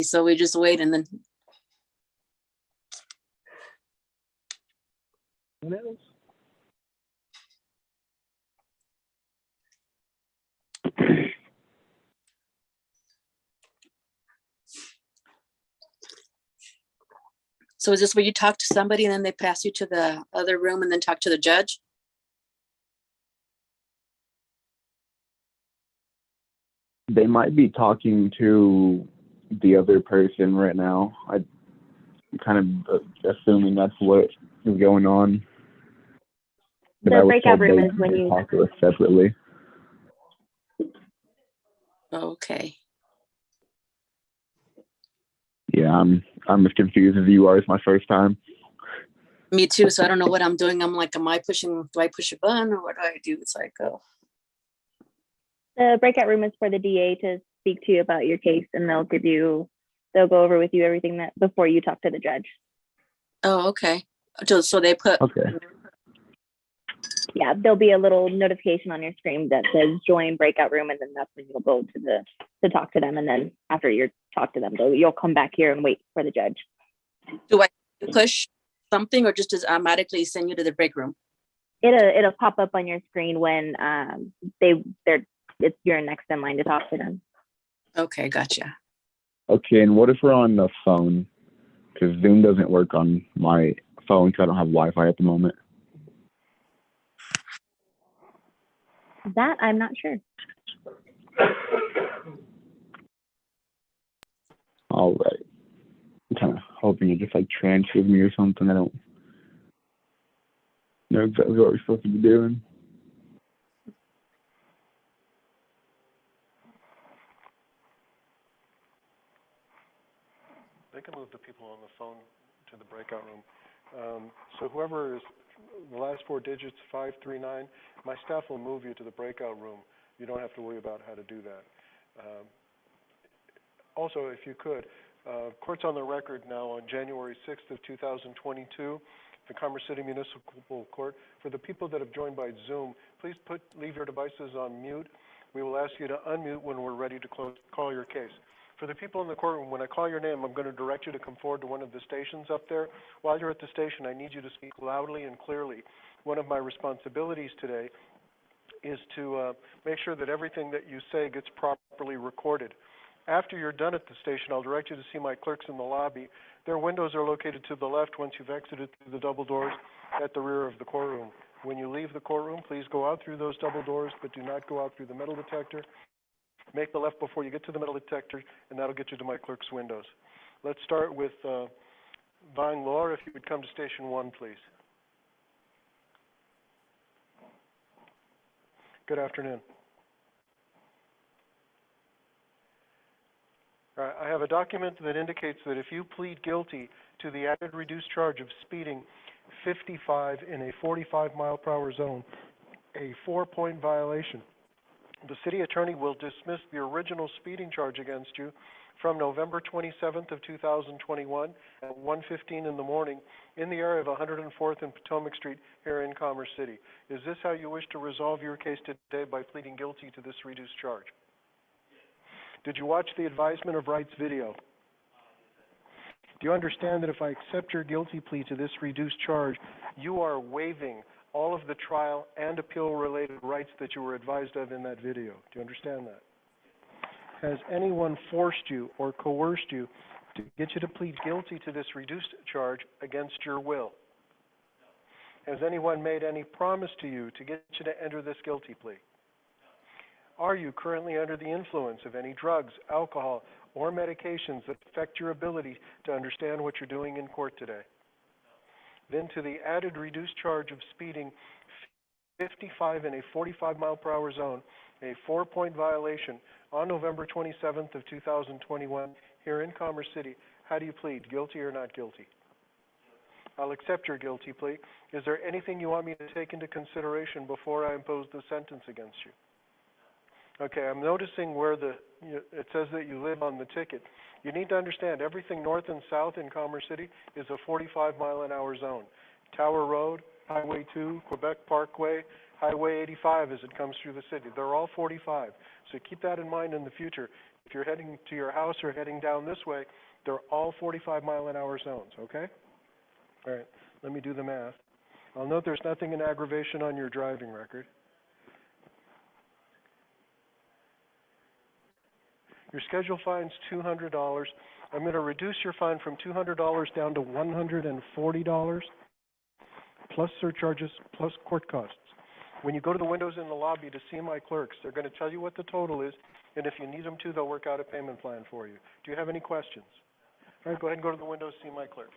So we just wait and then. So is this where you talk to somebody and then they pass you to the other room and then talk to the judge? They might be talking to the other person right now. I'm kind of assuming that's what is going on. But the breakout room is when you talk to us separately. Okay. Yeah, I'm as confused as you are. It's my first time. Me too. So I don't know what I'm doing. I'm like, do I push a button or what do I do? It's like, oh. The breakout room is for the DA to speak to you about your case, and they'll go over with you everything that before you talk to the judge. Oh, okay. So they put. Okay. Yeah, there'll be a little notification on your screen that says join breakout room, and then that's when you'll go to talk to them. And then after you talk to them, you'll come back here and wait for the judge. Do I push something or just does automatically send you to the break room? It'll pop up on your screen when you're next in line to talk to them. Okay, gotcha. Okay, and what if we're on the phone? Because Zoom doesn't work on my phone because I don't have Wi-Fi at the moment. That I'm not sure. All right. I'm kind of hoping it just like transfers me or something. I don't know exactly what we're supposed to be doing. They can move the people on the phone to the breakout room. So whoever is the last four digits, 539, my staff will move you to the breakout room. You don't have to worry about how to do that. Also, if you could, court's on the record now on January 6th of 2022, the Commerce City Municipal Court. For the people that have joined by Zoom, please leave your devices on mute. We will ask you to unmute when we're ready to call your case. For the people in the courtroom, when I call your name, I'm going to direct you to come forward to one of the stations up there. While you're at the station, I need you to speak loudly and clearly. One of my responsibilities today is to make sure that everything that you say gets properly recorded. After you're done at the station, I'll direct you to see my clerks in the lobby. Their windows are located to the left once you've exited through the double doors at the rear of the courtroom. When you leave the courtroom, please go out through those double doors, but do not go out through the metal detector. Make the left before you get to the metal detector, and that'll get you to my clerk's windows. Let's start with Vine Law. If you would come to station 1, please. Good afternoon. All right, I have a document that indicates that if you plead guilty to the added reduced charge of speeding 55 in a 45-mile-per-hour zone, a 4-point violation, the city attorney will dismiss the original speeding charge against you from November 27th of 2021 at 1:15 in the morning in the area of 104th and Potomac Street here in Commerce City. Is this how you wish to resolve your case today, by pleading guilty to this reduced charge? Did you watch the advisement of rights video? Do you understand that if I accept your guilty plea to this reduced charge, you are waiving all of the trial and appeal-related rights that you were advised of in that video? Do you understand that? Has anyone forced you or coerced you to get you to plead guilty to this reduced charge against your will? Has anyone made any promise to you to get you to enter this guilty plea? Are you currently under the influence of any drugs, alcohol, or medications that affect your ability to understand what you're doing in court today? Then to the added reduced charge of speeding 55 in a 45-mile-per-hour zone, a 4-point violation on November 27th of 2021 here in Commerce City. How do you plead, guilty or not guilty? I'll accept your guilty plea. Is there anything you want me to take into consideration before I impose the sentence against you? Okay, I'm noticing where it says that you live on the ticket. You need to understand everything north and south in Commerce City is a 45-mile-an-hour zone. Tower Road, Highway 2, Quebec Parkway, Highway 85 as it comes through the city. They're all 45. So keep that in mind in the future. If you're heading to your house or heading down this way, they're all 45-mile-an-hour zones, okay? All right, let me do the math. I'll note there's nothing in aggravation on your driving record. Your scheduled fine's $200. I'm going to reduce your fine from $200 down to $140, plus surcharges, plus court costs. When you go to the windows in the lobby to see my clerks, they're going to tell you what the total is, and if you need them to, they'll work out a payment plan for you. Do you have any questions? All right, go ahead and go to the windows, see my clerk.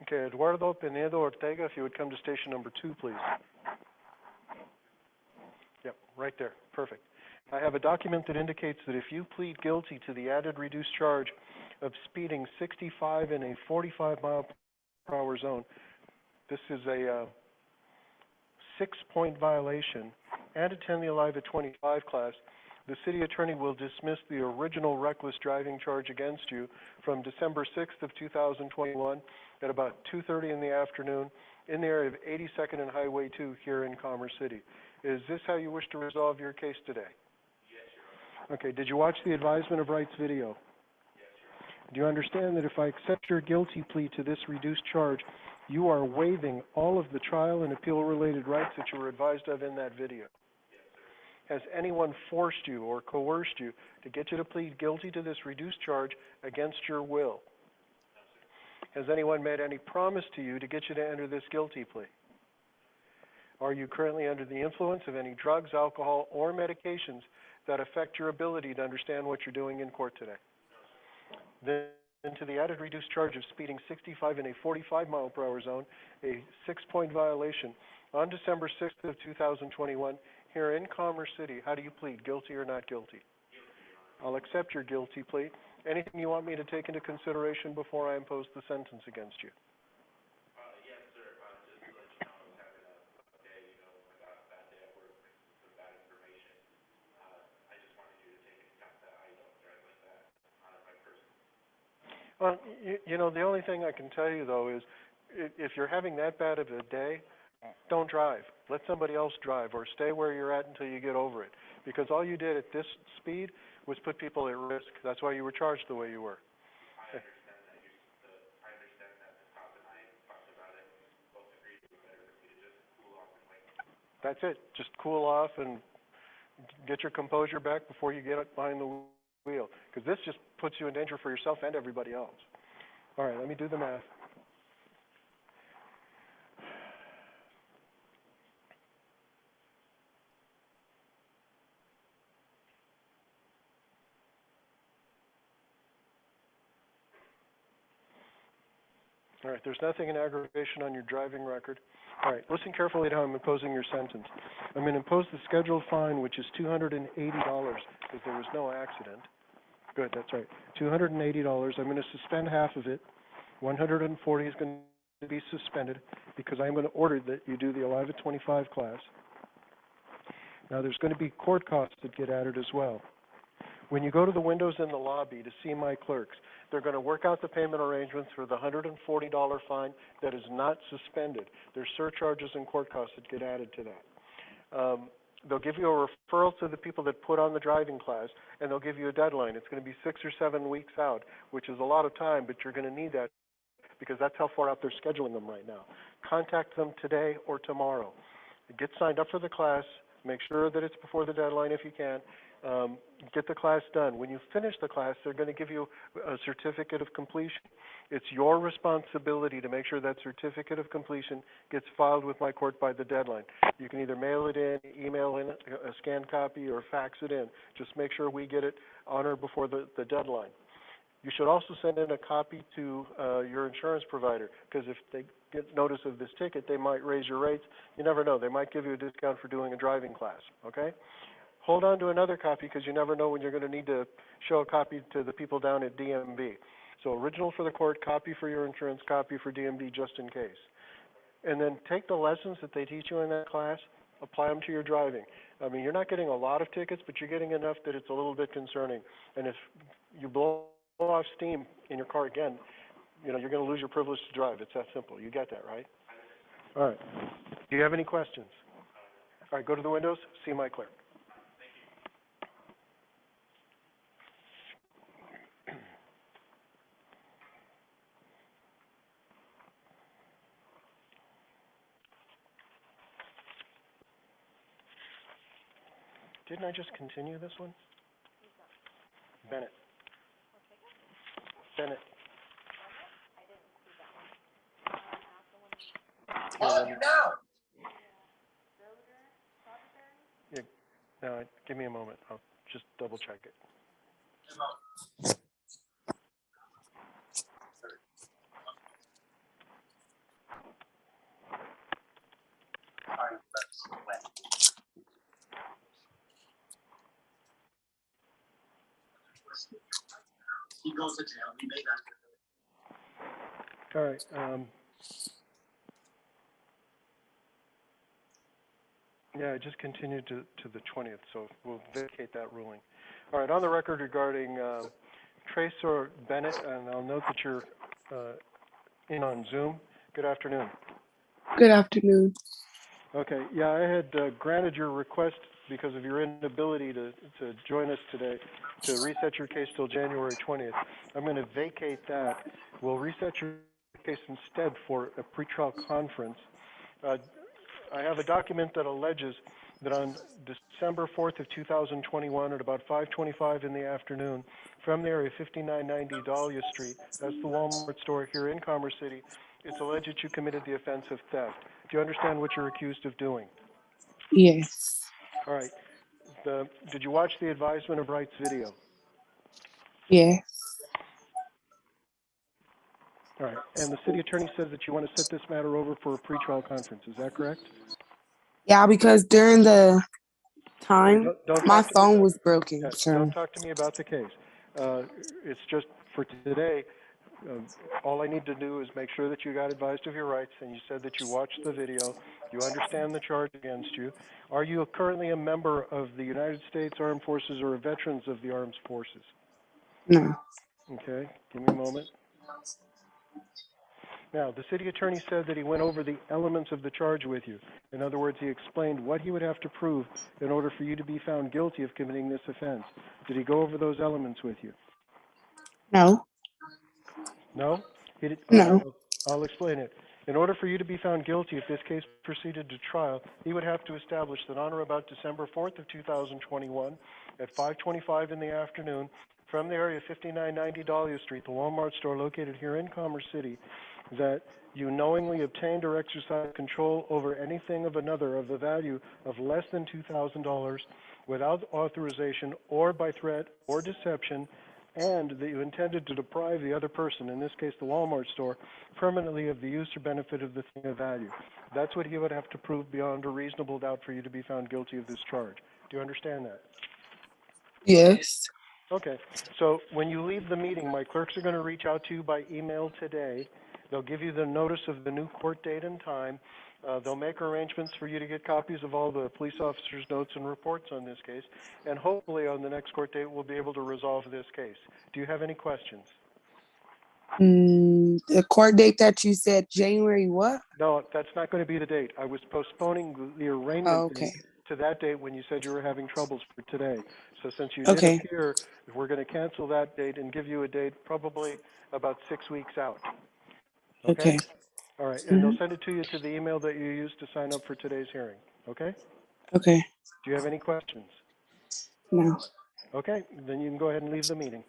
Okay, Eduardo Pinedo Ortega, if you would come to station number 2, please. Yep, right there. Perfect. I have a document that indicates that if you plead guilty to the added reduced charge of speeding 65 in a 45-mile-per-hour zone, this is a 6-point violation, and attend the Alive at 25 class, the city attorney will dismiss the original reckless driving charge against you from December 6th of 2021 at about 2:30 in the afternoon in the area of 82nd and Highway 2 here in Commerce City. Is this how you wish to resolve your case today? Yes, Your Honor. Okay, did you watch the advisement of rights video? Yes, Your Honor. Do you understand that if I accept your guilty plea to this reduced charge, you are waiving all of the trial and appeal-related rights that you were advised of in that video? Has anyone forced you or coerced you to get you to plead guilty to this reduced charge against your will? Has anyone made any promise to you to get you to enter this guilty plea? Are you currently under the influence of any drugs, alcohol, or medications that affect your ability to understand what you're doing in court today? Then to the added reduced charge of speeding 65 in a 45-mile-per-hour zone, a 6-point violation, on December 6th of 2021, here in Commerce City, how do you plead, guilty or not guilty? Guilty. I'll accept your guilty plea. Anything you want me to take into consideration before I impose the sentence against you? Yes, sir. Just to let you know, I was having a day, I got a bad day at work with some bad information. I just wanted you to take into account that I don't drive like that on my person. Well, the only thing I can tell you, though, is if you're having that bad of a day, don't drive. Let somebody else drive, or stay where you're at until you get over it. Because all you did at this speed was put people at risk. That's why you were charged the way you were. I understand that. I understand that Ms. Hoff and I talked about it. We both agreed it would be better for me to just cool off and wait. That's it. Just cool off and get your composure back before you get behind the wheel. Because this just puts you in danger for yourself and everybody else. All right, let me do the math. All right, there's nothing in aggravation on your driving record. All right, listen carefully to how I'm imposing your sentence. I'm going to impose the scheduled fine, which is $280, because there was no accident. Good, that's right. $280. I'm going to suspend half of it. $140 is going to be suspended, because I'm going to order that you do the Alive at 25 class. Now, there's going to be court costs that get added as well. When you go to the windows in the lobby to see my clerks, they're going to work out the payment arrangements for the $140 fine that is not suspended. There's surcharges and court costs that get added to that. They'll give you a referral to the people that put on the driving class, and they'll give you a deadline. It's going to be 6 or 7 weeks out, which is a lot of time, but you're going to need that because that's how far out they're scheduling them right now. Contact them today or tomorrow. Get signed up for the class. Make sure that it's before the deadline if you can. Get the class done. When you finish the class, they're going to give you a certificate of completion. It's your responsibility to make sure that certificate of completion gets filed with my court by the deadline. You can either mail it in, email in a scanned copy, or fax it in. Just make sure we get it on or before the deadline. You should also send in a copy to your insurance provider, because if they get notice of this ticket, they might raise your rates. You never know. They might give you a discount for doing a driving class, okay? Hold on to another copy, because you never know when you're going to need to show a copy to the people down at DMV. So original for the court, copy for your insurance, copy for DMV just in case. And then take the lessons that they teach you in that class, apply them to your driving. I mean, you're not getting a lot of tickets, but you're getting enough that it's a little bit concerning. And if you blow off steam in your car again, you know, you're going to lose your privilege to drive. It's that simple. You get that, right? All right. Do you have any questions? All right, go to the windows, see my clerk. Didn't I just continue this one? Bennett. Bennett. Oh, yeah, no, give me a moment. I'll just double check it. He goes to jail. We made that. All right. Yeah, I just continued to the 20th, so we'll vacate that ruling. All right, on the record regarding Tracer Bennett, and I'll note that you're in on Zoom. Good afternoon. Good afternoon. Okay, yeah, I had granted your request because of your inability to join us today to reset your case till January 20th. I'm going to vacate that. We'll reset your case instead for a pretrial conference. I have a document that alleges that on December 4th of 2021 at about 5:25 in the afternoon, from the area 5990 Dahlia Street, that's the Walmart store here in Commerce City, it's alleged that you committed the offense of theft. Do you understand what you're accused of doing? Yes. All right. Did you watch the advisement of rights video? Yes. All right. And the city attorney says that you want to set this matter over for a pretrial conference. Is that correct? Yeah, because during the time, Don't my talk to me phone about- was broken. yeah, So don't talk to me about the case. It's just for today. All I need to do is make sure that you got advised of your rights, and you said that you watched the video. You understand the charge against you. Are you currently a member of the United States Armed Forces or a veterans of the Armed Forces? no. Okay, give me a moment. Now, the city attorney said that he went over the elements of the charge with you. In other words, he explained what he would have to prove in order for you to be found guilty of committing this offense. Did he go over those elements with you? No. No? He did, all No. right, I'll explain it. In order for you to be found guilty, if this case proceeded to trial, he would have to establish that on or about December 4th of 2021 at 5:25 in the afternoon, from the area 5990 Dahlia Street, the Walmart store located here in Commerce City, that you knowingly obtained or exercised control over anything of another of the value of less than $2,000 without authorization or by threat or deception, and that you intended to deprive the other person, in this case the Walmart store, permanently of the use or benefit of the thing of value. That's what he would have to prove beyond a reasonable doubt for you to be found guilty of this charge. Do you understand that? Yes. Okay. So when you leave the meeting, my clerks are going to reach out to you by email today. They'll give you the notice of the new court date and time. They'll make arrangements for you to get copies of all the police officers' notes and reports on this case. And hopefully on the next court date, we'll be able to resolve this case. Do you have any questions? The court date that you said, January what? No, that's not going to be the date. I was postponing the arraignment Oh, okay. date to that date when you said you were having troubles for today. So since you Okay. didn't appear, we're going to cancel that date and give you a date probably about 6 weeks out. Okay. All right, and they'll send it to you to the email that you used to sign up for today's hearing, okay? Okay. Do you have any questions? No. Okay, then you can go ahead and leave the meeting.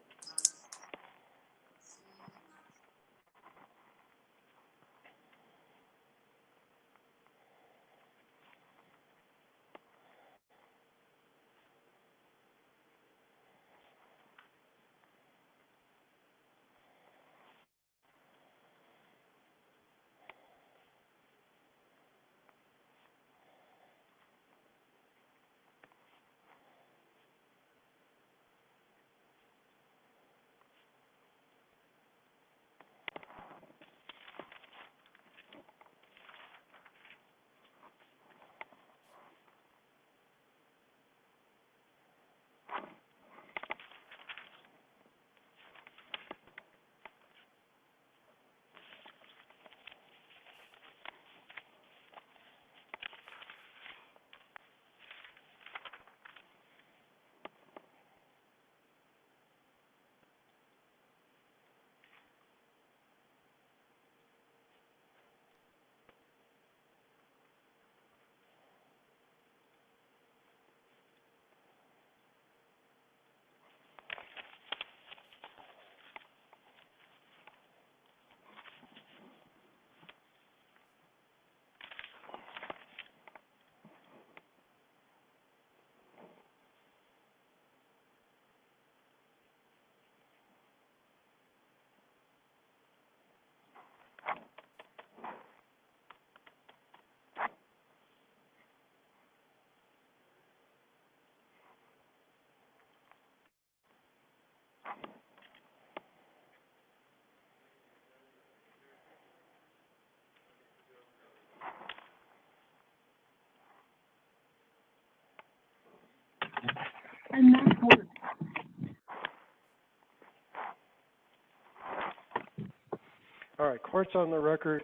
All right, court's on the record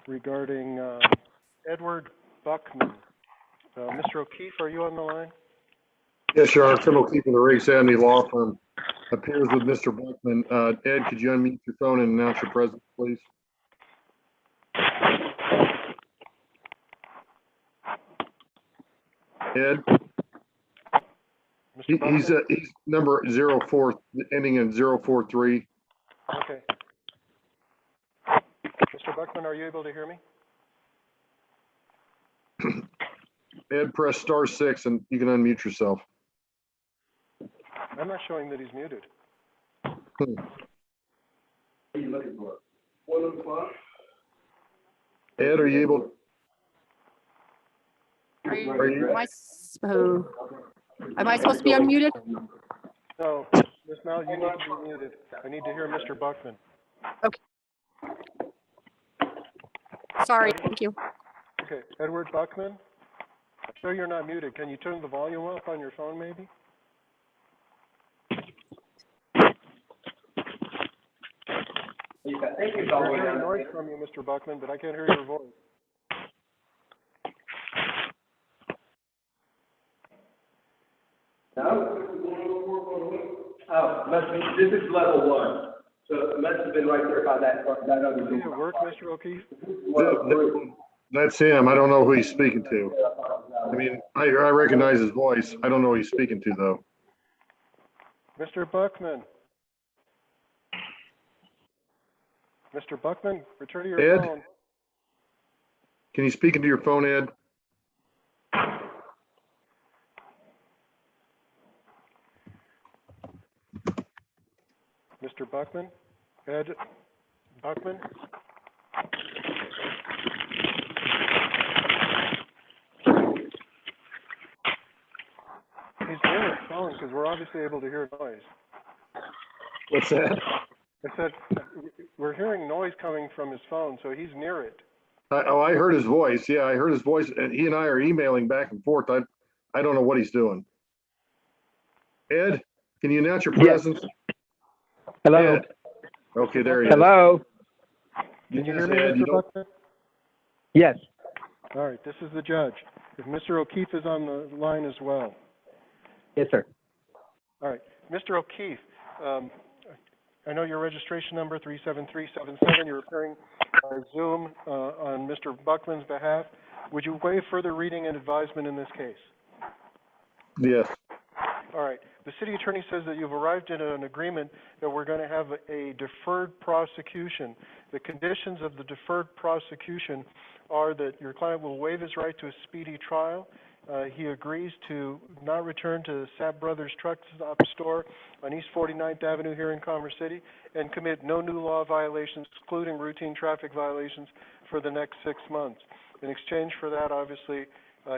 regarding Edward Buckman. Mr. O'Keefe, are you on the line? Yes, Your Honor. Tim O'Keefe from the Riggs Sandy Law Firm appears with Mr. Buckman. Ed, could you unmute your phone and announce your presence, please? Ed? Mr. He's number 04, ending in 043. Okay. Mr. Buckman, are you able to hear me? Ed, press *6 and you can unmute yourself. I'm not showing that he's muted. What are you looking for? 1 o'clock? Ed, are you able? Am I supposed to be unmuted? No, Ms. Mel, you need to be muted. I need to hear Mr. Buckman. Okay. Sorry, thank you. Okay, Edward Buckman, I show you're not muted. Can you turn the volume up on your phone, maybe? I'm hearing noise from you, Mr. Buckman, but I can't hear your voice. This is level 1, so it must have been right there by that other Does it door. work, Mr. O'Keefe? That's him. I don't know who he's speaking to. I mean, I recognize his voice. I don't know who he's speaking to, though. Mr. Buckman. Mr. Buckman, return to your Ed? phone. Can you speak into your phone, Ed? Mr. Buckman? Ed Buckman? He's near his phone because we're obviously able to hear noise. What's that? I said, we're hearing noise coming from his phone, so he's near it. I heard his voice. Yeah, I heard his voice, and he and I are emailing back and forth. I don't know what he's doing. Ed, can you announce your presence? Hello? Ed. Okay, there he is. Hello? Can you hear Yes, me, Ed, Mr. Buckman? Yes. All right, this is the judge. If Mr. O'Keefe is on the line as well. Yes, sir. All right, Mr. O'Keefe, I know your registration number 37377. You're appearing by Zoom on Mr. Buckman's behalf. Would you waive further reading and advisement in this case? Yes. All right. The city attorney says that you've arrived at an agreement that we're going to have a deferred prosecution. The conditions of the deferred prosecution are that your client will waive his right to a speedy trial. He agrees to not return to the Sapp Brothers Truck Stop store on East 49th Avenue here in Commerce City and commit no new law violations, excluding routine traffic violations, for the next 6 months. In exchange for that, obviously,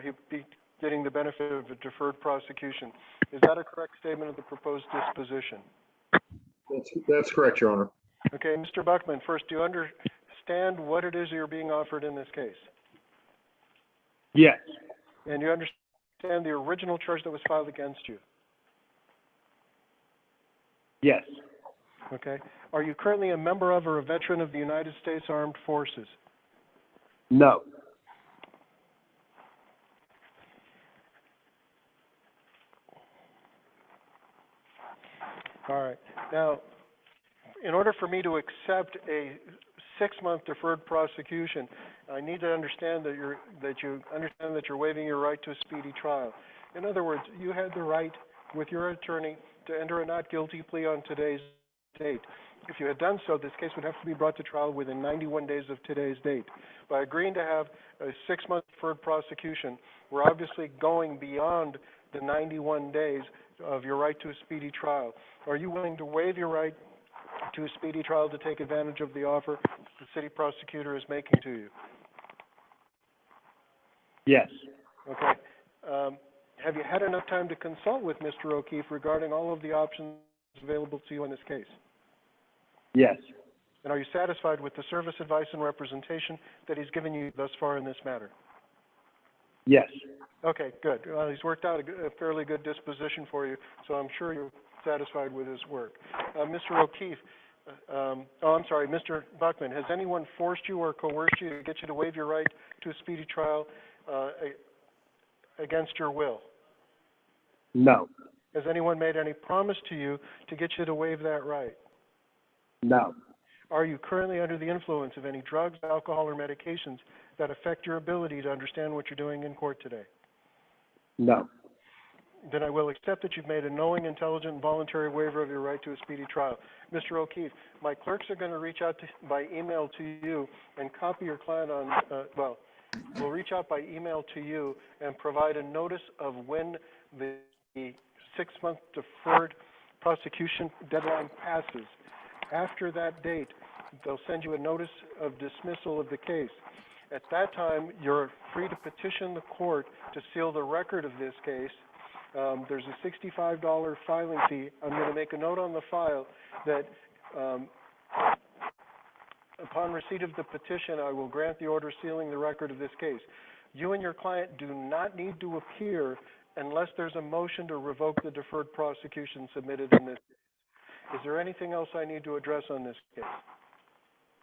he'll be getting the benefit of a deferred prosecution. Is that a correct statement of the proposed disposition? That's correct, Your Honor. Okay, Mr. Buckman, first, do you understand what it is you're being offered in this case? Yes. And you understand the original charge that was filed against you? Yes. Okay. Are you currently a member of or a veteran of the United States Armed Forces? No. All right. Now, in order for me to accept a 6-month deferred prosecution, I need to understand that you're waiving your right to a speedy trial. In other words, you had the right with your attorney to enter a not guilty plea on today's date. If you had done so, this case would have to be brought to trial within 91 days of today's date. By agreeing to have a 6-month deferred prosecution, we're obviously going beyond the 91 days of your right to a speedy trial. Are you willing to waive your right to a speedy trial to take advantage of the offer the city prosecutor is making to you? Yes. Okay. Have you had enough time to consult with Mr. O'Keefe regarding all of the options available to you in this case? Yes. And are you satisfied with the service, advice, and representation that he's given you thus far in this matter? Yes. Okay, good. Well, he's worked out a fairly good disposition for you, so I'm sure you're satisfied with his work. Mr. O'Keefe, Mr. Buckman, has anyone forced you or coerced you to get you to waive your right to a speedy trial against your will? No. Has anyone made any promise to you to get you to waive that right? No. Are you currently under the influence of any drugs, alcohol, or medications that affect your ability to understand what you're doing in court today? No. Then I will accept that you've made a knowing, intelligent, and voluntary waiver of your right to a speedy trial. Mr. O'Keefe, my clerks are going to reach out by email to you and copy your client on, will reach out by email to you and provide a notice of when the 6-month deferred prosecution deadline passes. After that date, they'll send you a notice of dismissal of the case. At that time, you're free to petition the court to seal the record of this case. There's a $65 filing fee. I'm going to make a note on the file that upon receipt of the petition, I will grant the order sealing the record of this case. You and your client do not need to appear unless there's a motion to revoke the deferred prosecution submitted in this. Is there anything else I need to address on this case?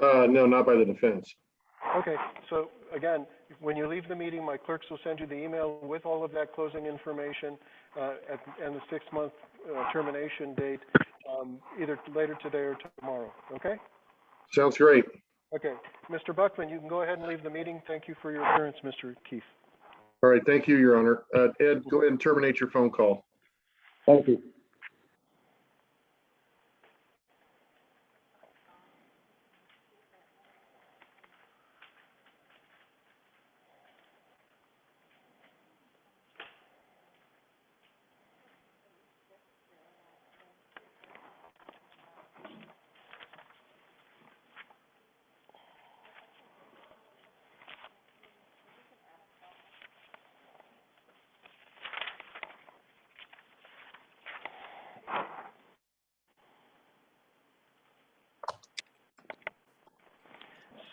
No, not by the defense. Okay, so again, when you leave the meeting, my clerks will send you the email with all of that closing information and the 6-month termination date, either later today or tomorrow, okay? Sounds great. Okay, Mr. Buckman, you can go ahead and leave the meeting. Thank you for your appearance, Mr. Keefe. All right, thank you, Your Honor. Ed, go ahead and terminate your phone call. Thank you.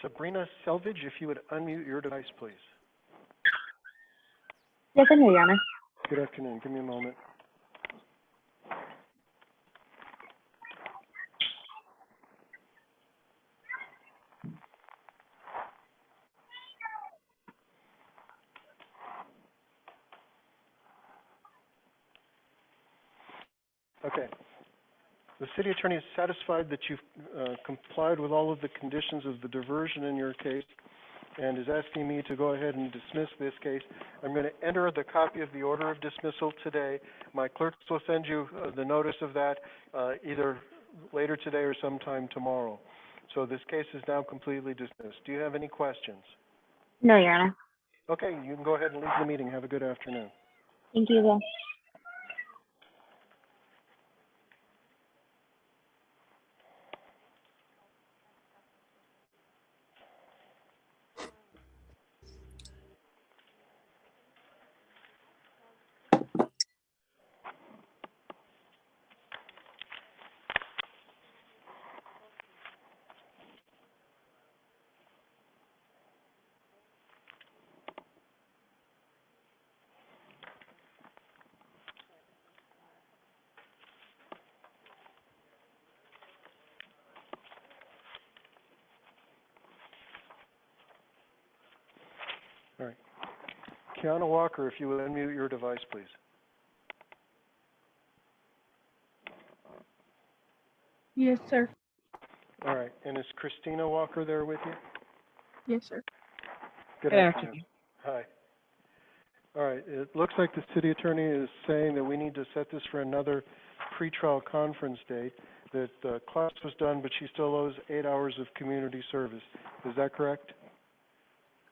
Sabrina Selvage, if you would unmute your device, please. Yes, I'm here, Your Honor. Good afternoon. Give me a moment. Okay. The city attorney is satisfied that you've complied with all of the conditions of the diversion in your case and is asking me to go ahead and dismiss this case. I'm going to enter the copy of the order of dismissal today. My clerks will send you the notice of that either later today or sometime tomorrow. So this case is now completely dismissed. Do you have any questions? No, Your Honor. Okay, you can go ahead and leave the meeting. Have a good afternoon. Thank you, Will. All right. Kiana Walker, if you would unmute your device, please. Yes, sir. All right. And is Christina Walker there with you? Yes, sir. Good afternoon. Hi. All right. It looks like the city attorney is saying that we need to set this for another pretrial conference date, that the class was done, but she still owes 8 hours of community service. Is that correct?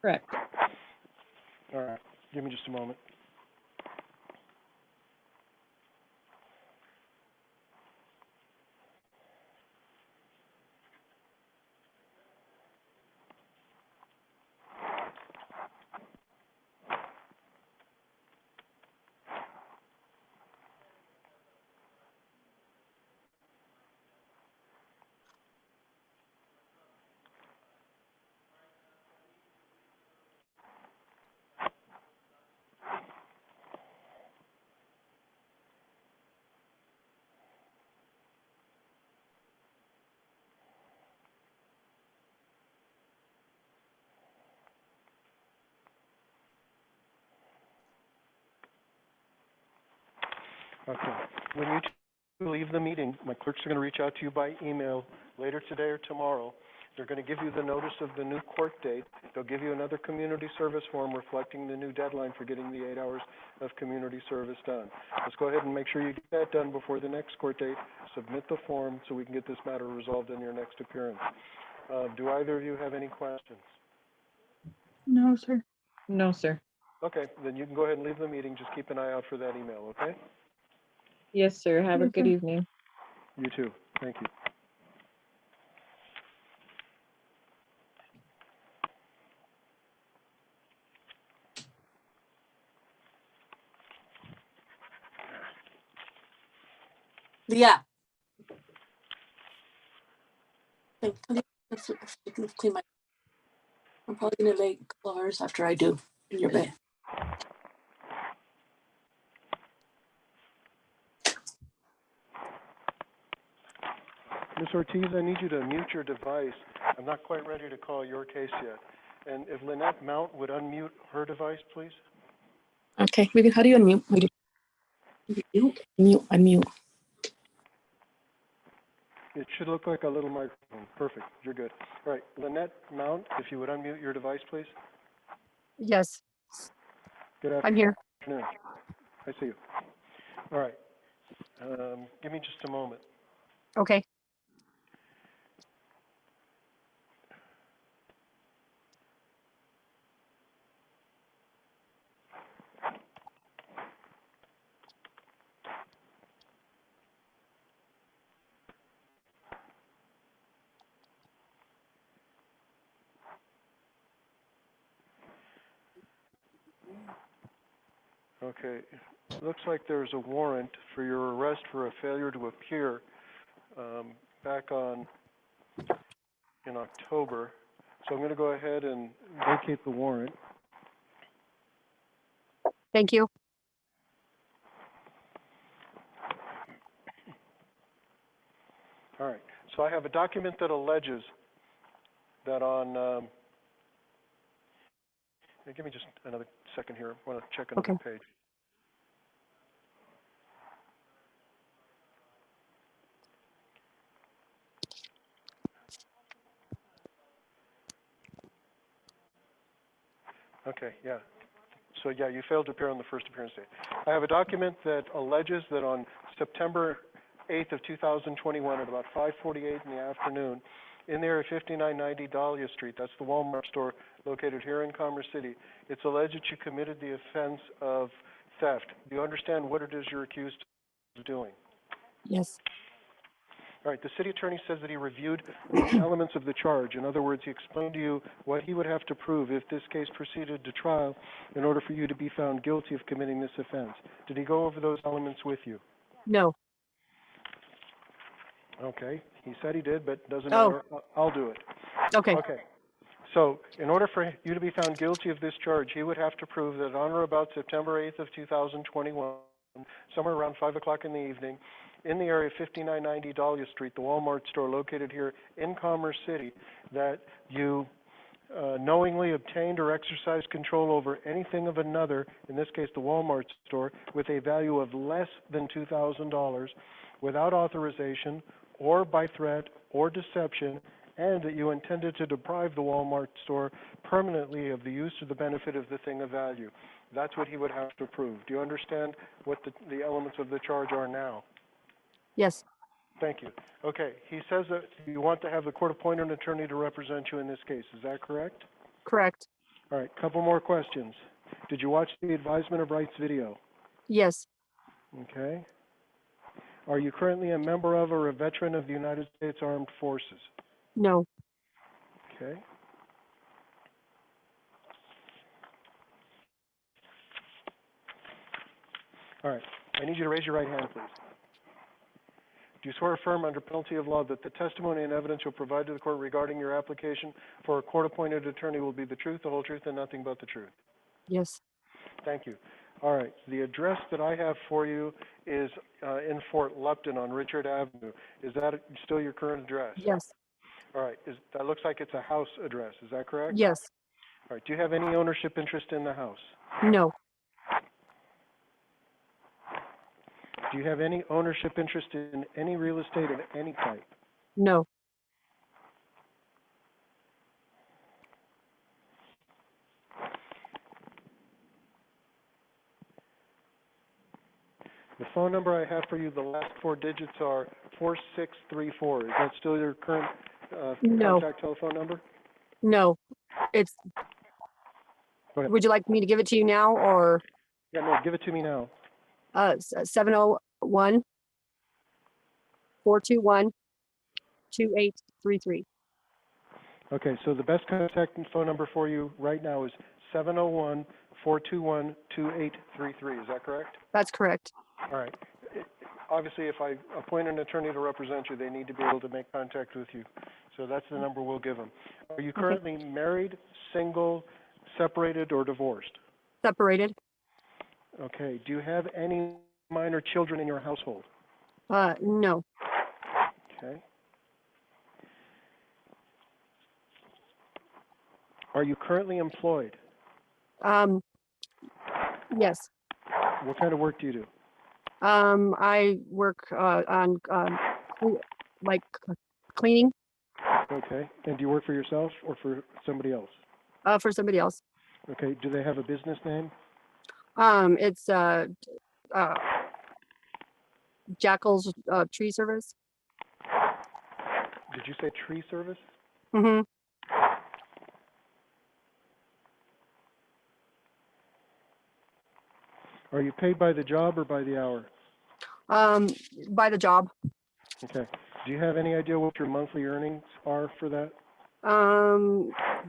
Correct. All right. Give me just a moment. Okay. When you leave the meeting, my clerks are going to reach out to you by email later today or tomorrow. They're going to give you the notice of the new court date. They'll give you another community service form reflecting the new deadline for getting the 8 hours of community service done. Let's go ahead and make sure you get that done before the next court date. Submit the form so we can get this matter resolved in your next appearance. Do either of you have any questions? No, sir. No, sir. Okay, then you can go ahead and leave the meeting. Just keep an eye out for that email, okay? Yes, sir. Have a Yes, good sir. evening. You too. Thank you. Yeah. Okay, clean my. I'm probably gonna lay a couple hours after I do in your bed. Ms. Ortiz, I need you to mute your device. I'm not quite ready to call your case yet. And if Lynette Mount would unmute her device, please. Okay, maybe how do you unmute? Unmute. It should look like a little microphone. Perfect. You're good. All right, Lynette Mount, if you would unmute your device, please. Yes, Good I'm here. afternoon. I see you. All right. Give me just a moment. Okay. Okay. Looks like there's a warrant for your arrest for a failure to appear back in October. So I'm going to go ahead and vacate the warrant. Thank you. All right. So I have a document that alleges that on give me just another second here. I want to check another Okay. page. Okay, yeah. So yeah, you failed to appear on the first appearance date. I have a document that alleges that on September 8th of 2021 at about 5:48 in the afternoon, in the area 5990 Dahlia Street, that's the Walmart store located here in Commerce City, it's alleged that you committed the offense of theft. Do you understand what it is you're accused of doing? Yes. All right, the city attorney says that he reviewed the elements of the charge. In other words, he explained to you what he would have to prove if this case proceeded to trial in order for you to be found guilty of committing this offense. Did he go over those elements with you? No. Okay, he said he did, but doesn't Oh. matter. I'll do it. Okay. Okay. So in order for you to be found guilty of this charge, he would have to prove that on or about September 8th of 2021, somewhere around 5 o'clock in the evening, in the area 5990 Dahlia Street, the Walmart store located here in Commerce City, that you knowingly obtained or exercised control over anything of another, in this case the Walmart store, with a value of less than $2,000 without authorization or by threat or deception, and that you intended to deprive the Walmart store permanently of the use or the benefit of the thing of value. That's what he would have to prove. Do you understand what the elements of the charge are now? Yes. Thank you. Okay, he says that you want to have the court appoint an attorney to represent you in this case. Is that correct? Correct. All right, couple more questions. Did you watch the advisement of rights video? Yes. Okay. Are you currently a member of or a veteran of the United States Armed Forces? No. Okay. All right, I need you to raise your right hand, please. Do you swear or affirm under penalty of law that the testimony and evidence you'll provide to the court regarding your application for a court-appointed attorney will be the truth, the whole truth, and nothing but the truth? Yes. Thank you. All right, the address that I have for you is in Fort Lupton on Richard Avenue. Is that still your current address? Yes. All right, that looks like it's a house address, is that correct? Yes. All right, do you have any ownership interest in the house? No. Do you have any ownership interest in any real estate of any type? No. The phone number I have for you, the last 4 digits are 4634. Is that still your current No. contact telephone number? No. It's. Go ahead. Would you like me to give it to you now or Yeah, no, give it to me now. 701 421 2833. Okay, so the best contact phone number for you right now is 701-421-2833. Is that correct? That's correct. All right. Obviously, if I appoint an attorney to represent you, they need to be able to make contact with you. So that's the number we'll give them. Are you currently married, single, separated, or divorced? Separated. Okay. Do you have any minor children in your household? No. Okay. Are you currently employed? Yes. What kind of work do you do? I work on like cleaning Okay. And do you work for yourself or for somebody else? for somebody else. Okay. Do they have a business name? It's Jackal's tree service. Did you say tree service? Mm-hmm. Are you paid by the job or by the hour? By the job. Okay. Do you have any idea what your monthly earnings are for that?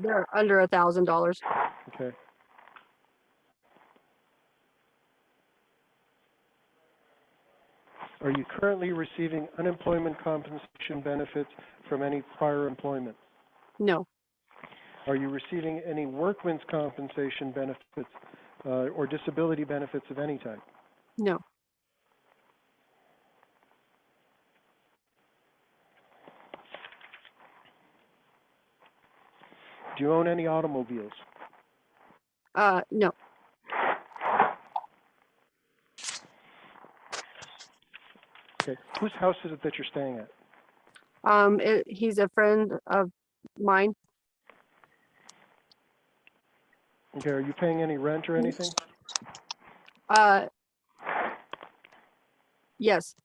They're under $1,000. Okay. Are you currently receiving unemployment compensation benefits from any prior employment? No. Are you receiving any workman's compensation benefits or disability benefits of any type? No. Do you own any automobiles? No. Okay. Whose house is it that you're staying at? He's a friend of mine. Okay. Are you paying any rent or anything? Yes.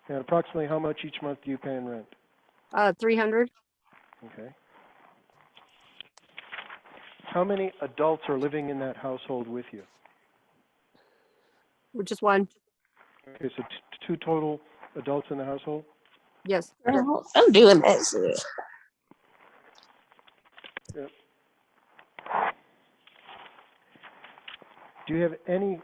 And approximately how much each month do you pay in rent? 300. Okay. How many adults are living in that household with you? Just one. Okay, so 2 total adults in the household? Yes. Girl, I'm doing that shit. Yep. Do you have any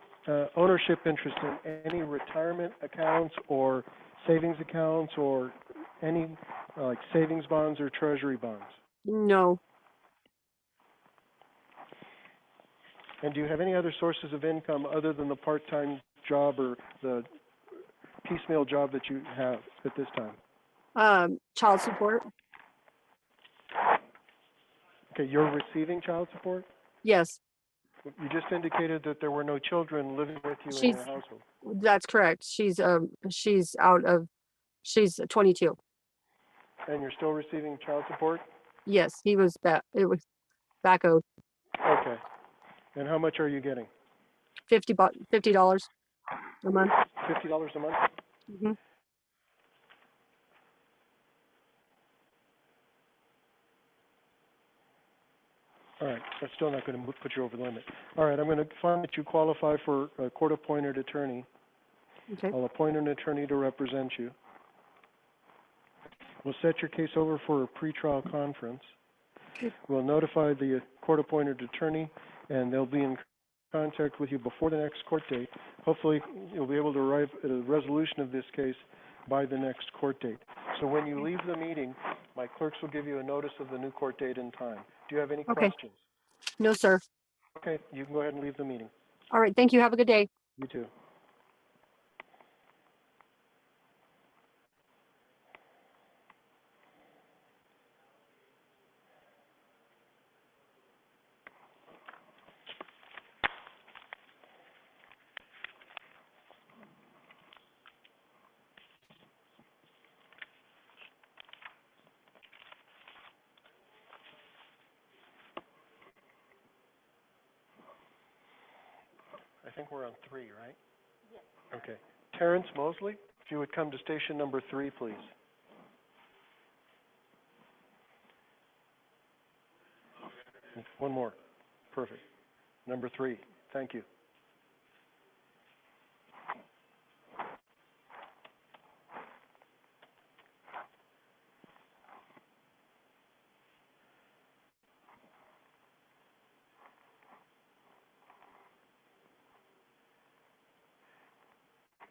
ownership interest in any retirement accounts or savings accounts or any like savings bonds or treasury bonds? No. And do you have any other sources of income other than the part-time job or the piecemeal job that you have at this time? Child support. Okay, you're receiving child support? Yes. You just indicated that there were no children living with you in She's your household. That's correct. She's 22. And you're still receiving child support? Yes, it was back owed. Okay. And how much are you getting? $50 a month. $50 a month? Mm-hmm. All right, that's still not going to put you over the limit. All right, I'm going to find that you qualify for a court-appointed attorney. Okay. I'll appoint an attorney to represent you. We'll set your case over for a pretrial conference. Okay. We'll notify the court-appointed attorney, and they'll be in contact with you before the next court date. Hopefully, you'll be able to arrive at a resolution of this case by the next court date. So when you leave the meeting, my clerks will give you a notice of the new court date and time. Do you have any questions? No, sir. Okay, you can go ahead and leave the meeting. All right. Thank you. Have a good day. You too. think we're on 3, right? Yes. Okay. Terrence Mosley, if you would come to station number 3, please. One more. Perfect. Number 3. Thank you.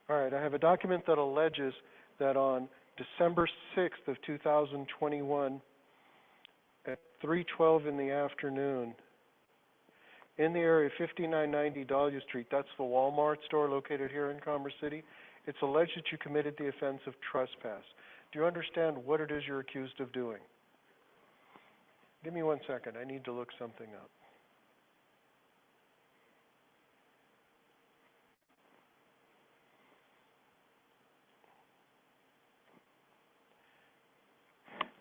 All right, I have a document that alleges that on December 6th of 2021 at 3:12 in the afternoon, in the area of 5990 Dahlia Street, that's the Walmart store located here in Commerce City, it's alleged that you committed the offense of trespass. Do you understand what it is you're accused of doing? Give me 1 second. I need to look something up.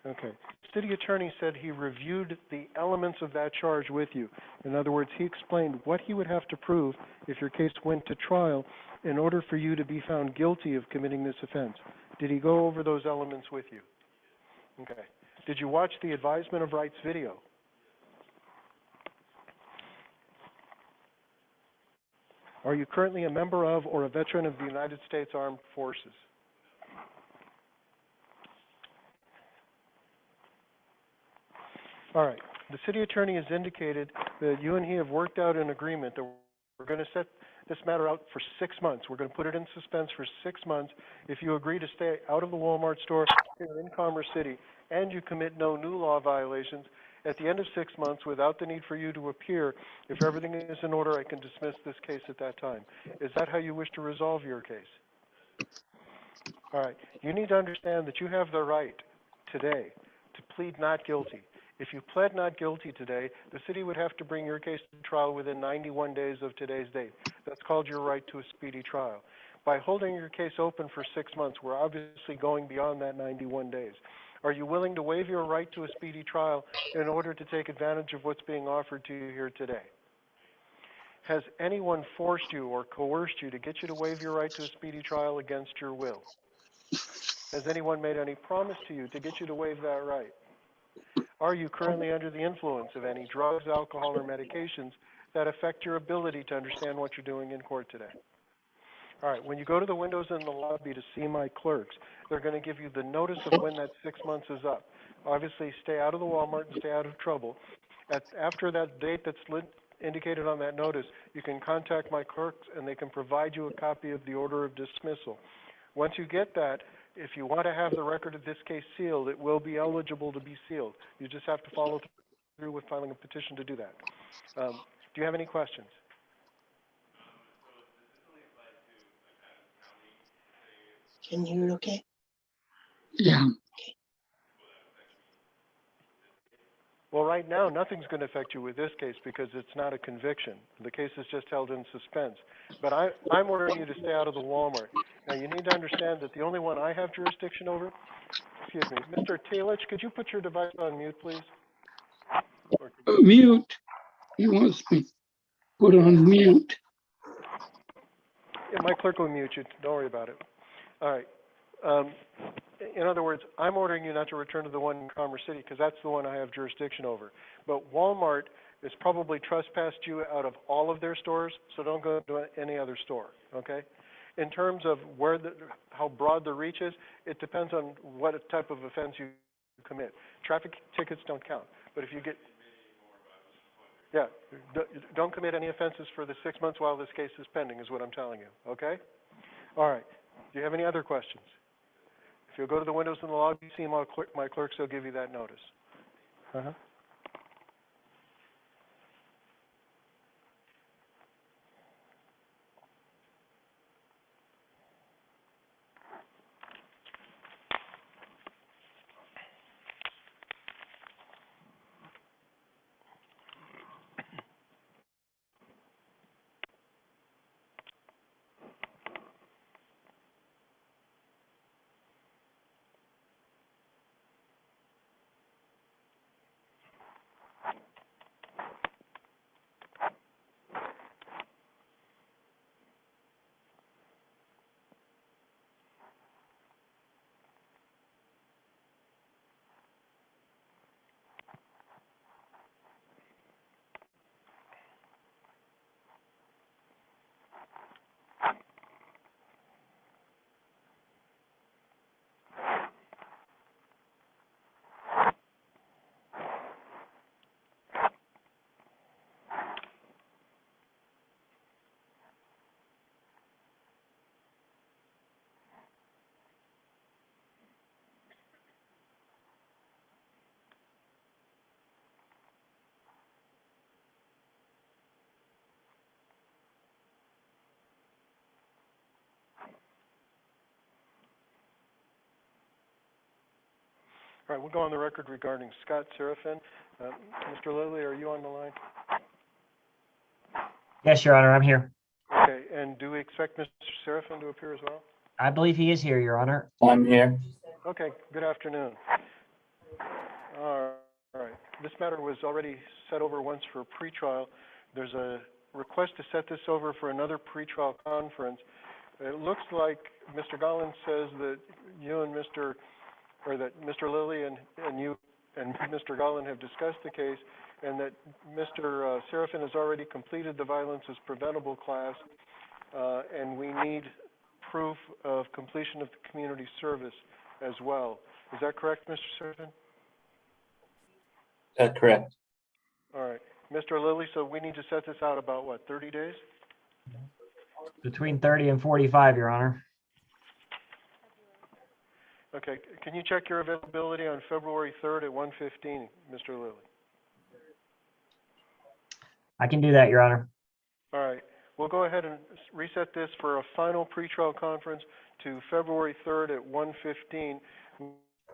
Okay. City attorney said he reviewed the elements of that charge with you. In other words, he explained what he would have to prove if your case went to trial in order for you to be found guilty of committing this offense. Did he go over those elements with you? Okay. Did you watch the advisement of rights video? Are you currently a member of or a veteran of the United States Armed Forces? All right. The city attorney has indicated that you and he have worked out an agreement that we're going to set this matter out for 6 months. We're going to put it in suspense for 6 months if you agree to stay out of the Walmart store here in Commerce City and you commit no new law violations. At the end of 6 months, without the need for you to appear, if everything is in order, I can dismiss this case at that time. Is that how you wish to resolve your case? All right. You need to understand that you have the right today to plead not guilty. If you pled not guilty today, the city would have to bring your case to trial within 91 days of today's date. That's called your right to a speedy trial. By holding your case open for 6 months, we're obviously going beyond that 91 days. Are you willing to waive your right to a speedy trial in order to take advantage of what's being offered to you here today? Has anyone forced you or coerced you to get you to waive your right to a speedy trial against your will? Has anyone made any promise to you to get you to waive that right? Are you currently under the influence of any drugs, alcohol, or medications that affect your ability to understand what you're doing in court today? All right, when you go to the windows in the lobby to see my clerks, they're going to give you the notice of when that 6 months is up. Obviously, stay out of the Walmart and stay out of trouble. After that date that's indicated on that notice, you can contact my clerks and they can provide you a copy of the order of dismissal. Once you get that, if you want to have the record of this case sealed, it will be eligible to be sealed. You just have to follow through with filing a petition to do that. Do you have any questions? Can you hear it okay? Yeah. Well, right now, nothing's going to affect you with this case because it's not a conviction. The case is just held in suspense. But I'm ordering you to stay out of the Walmart. Now, you need to understand that the only one I have jurisdiction over, excuse me, Mr. Talich, could you put your device on mute, please? Mute. He wants me put on mute. Yeah, my clerk will mute you. Don't worry about it. All right. In other words, I'm ordering you not to return to the one in Commerce City because that's the one I have jurisdiction over. But Walmart has probably trespassed you out of all of their stores, so don't go to any other store, okay? In terms of how broad the reach is, it depends on what type of offense you commit. Traffic tickets don't count, but if you get... Yeah, don't commit any offenses for the 6 months while this case is pending is what I'm telling you, okay? All right. Do you have any other questions? If you'll go to the windows in the lobby, see my clerks, they'll give you that notice. Uh-huh. All right, we'll go on the record regarding Scott Serafin. Mr. Lilly, are you on the line? Yes, Your Honor, I'm here. Okay, and do we expect Mr. Serafin to appear as well? I believe he is here, Your Honor. I'm here. Okay, good afternoon. All right, this matter was already set over once for pretrial. There's a request to set this over for another pretrial conference. It looks like Mr. Gollin says that you and Mr. Lilly and you and Mr. Gollin have discussed the case, and that Mr. Serafin has already completed the violence as preventable class, and we need proof of completion of the community service as well. Is that correct, Mr. Serafin? That's correct. All right. Mr. Lilly, so we need to set this out about, what, 30 days? Between 30 and 45, Your Honor. Okay. Can you check your availability on February 3rd at 1:15, Mr. Lilly? I can do that, Your Honor. All right. We'll go ahead and reset this for a final pretrial conference to February 3rd at 1:15.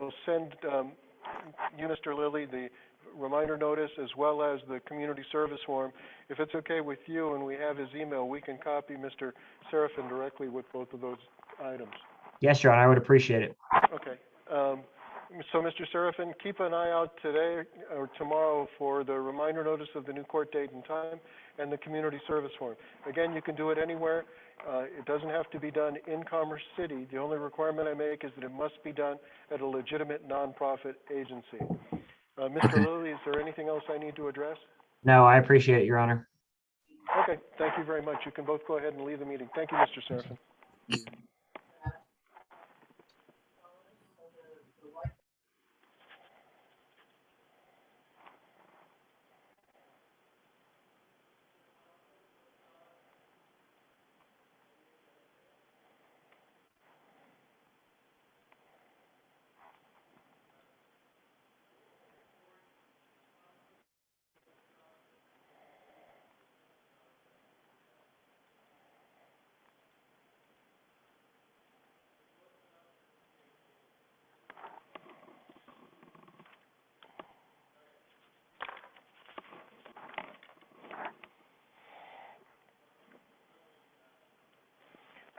We'll send you, Mr. Lilly, the reminder notice as well as the community service form. If it's okay with you and we have his email, we can copy Mr. Serafin directly with both of those items. Yes, Your Honor, I would appreciate it. Okay. So, Mr. Serafin, keep an eye out today or tomorrow for the reminder notice of the new court date and time and the community service form. Again, you can do it anywhere. It doesn't have to be done in Commerce City. The only requirement I make is that it must be done at a legitimate nonprofit agency. Mr. Lilly, is there anything else I need to address? No, I appreciate it, Your Honor. Okay, thank you very much. You can both go ahead and leave the meeting. Thank you, Mr. Serafin.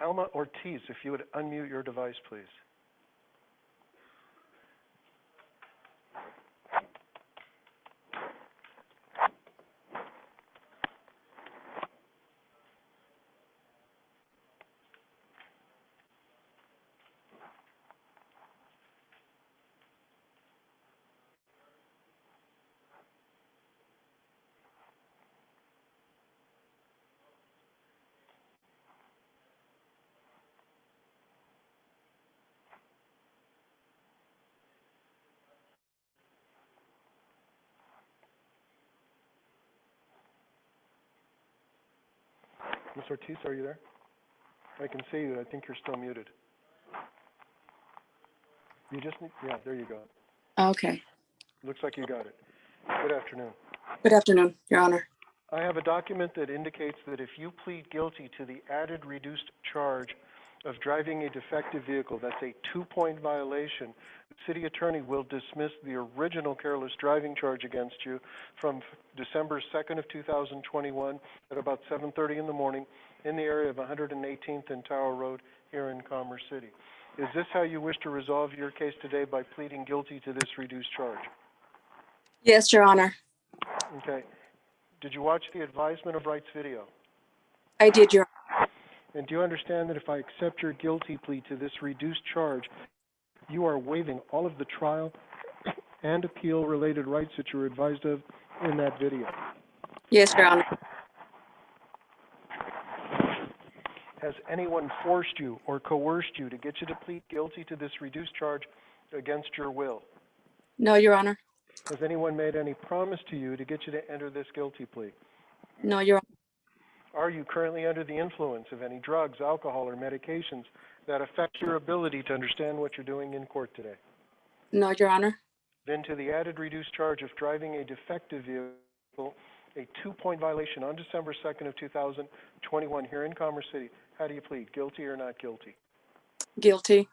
Alma Ortiz, if you would unmute your device, please. Ms. Ortiz, are you there? I can see you. I think you're still muted. You just need, yeah, there you go. Okay. Looks like you got it. Good afternoon. Good afternoon, Your Honor. I have a document that indicates that if you plead guilty to the added reduced charge of driving a defective vehicle, that's a 2-point violation, the city attorney will dismiss the original careless driving charge against you from December 2nd of 2021 at about 7:30 in the morning in the area of 118th and Tower Road here in Commerce City. Is this how you wish to resolve your case today, by pleading guilty to this reduced charge? Yes, Your Honor. Okay. Did you watch the advisement of rights video? I did, Your Honor. And do you understand that if I accept your guilty plea to this reduced charge, you are waiving all of the trial and appeal-related rights that you were advised of in that video? Yes, Your Honor. Has anyone forced you or coerced you to get you to plead guilty to this reduced charge against your will? No, Your Honor. Has anyone made any promise to you to get you to enter this guilty plea? No, Your Honor. Are you currently under the influence of any drugs, alcohol, or medications that affect your ability to understand what you're doing in court today? No, Your Honor. Then to the added reduced charge of driving a defective vehicle, a 2-point violation on December 2nd of 2021 here in Commerce City. How do you plead? Guilty or not guilty? Guilty.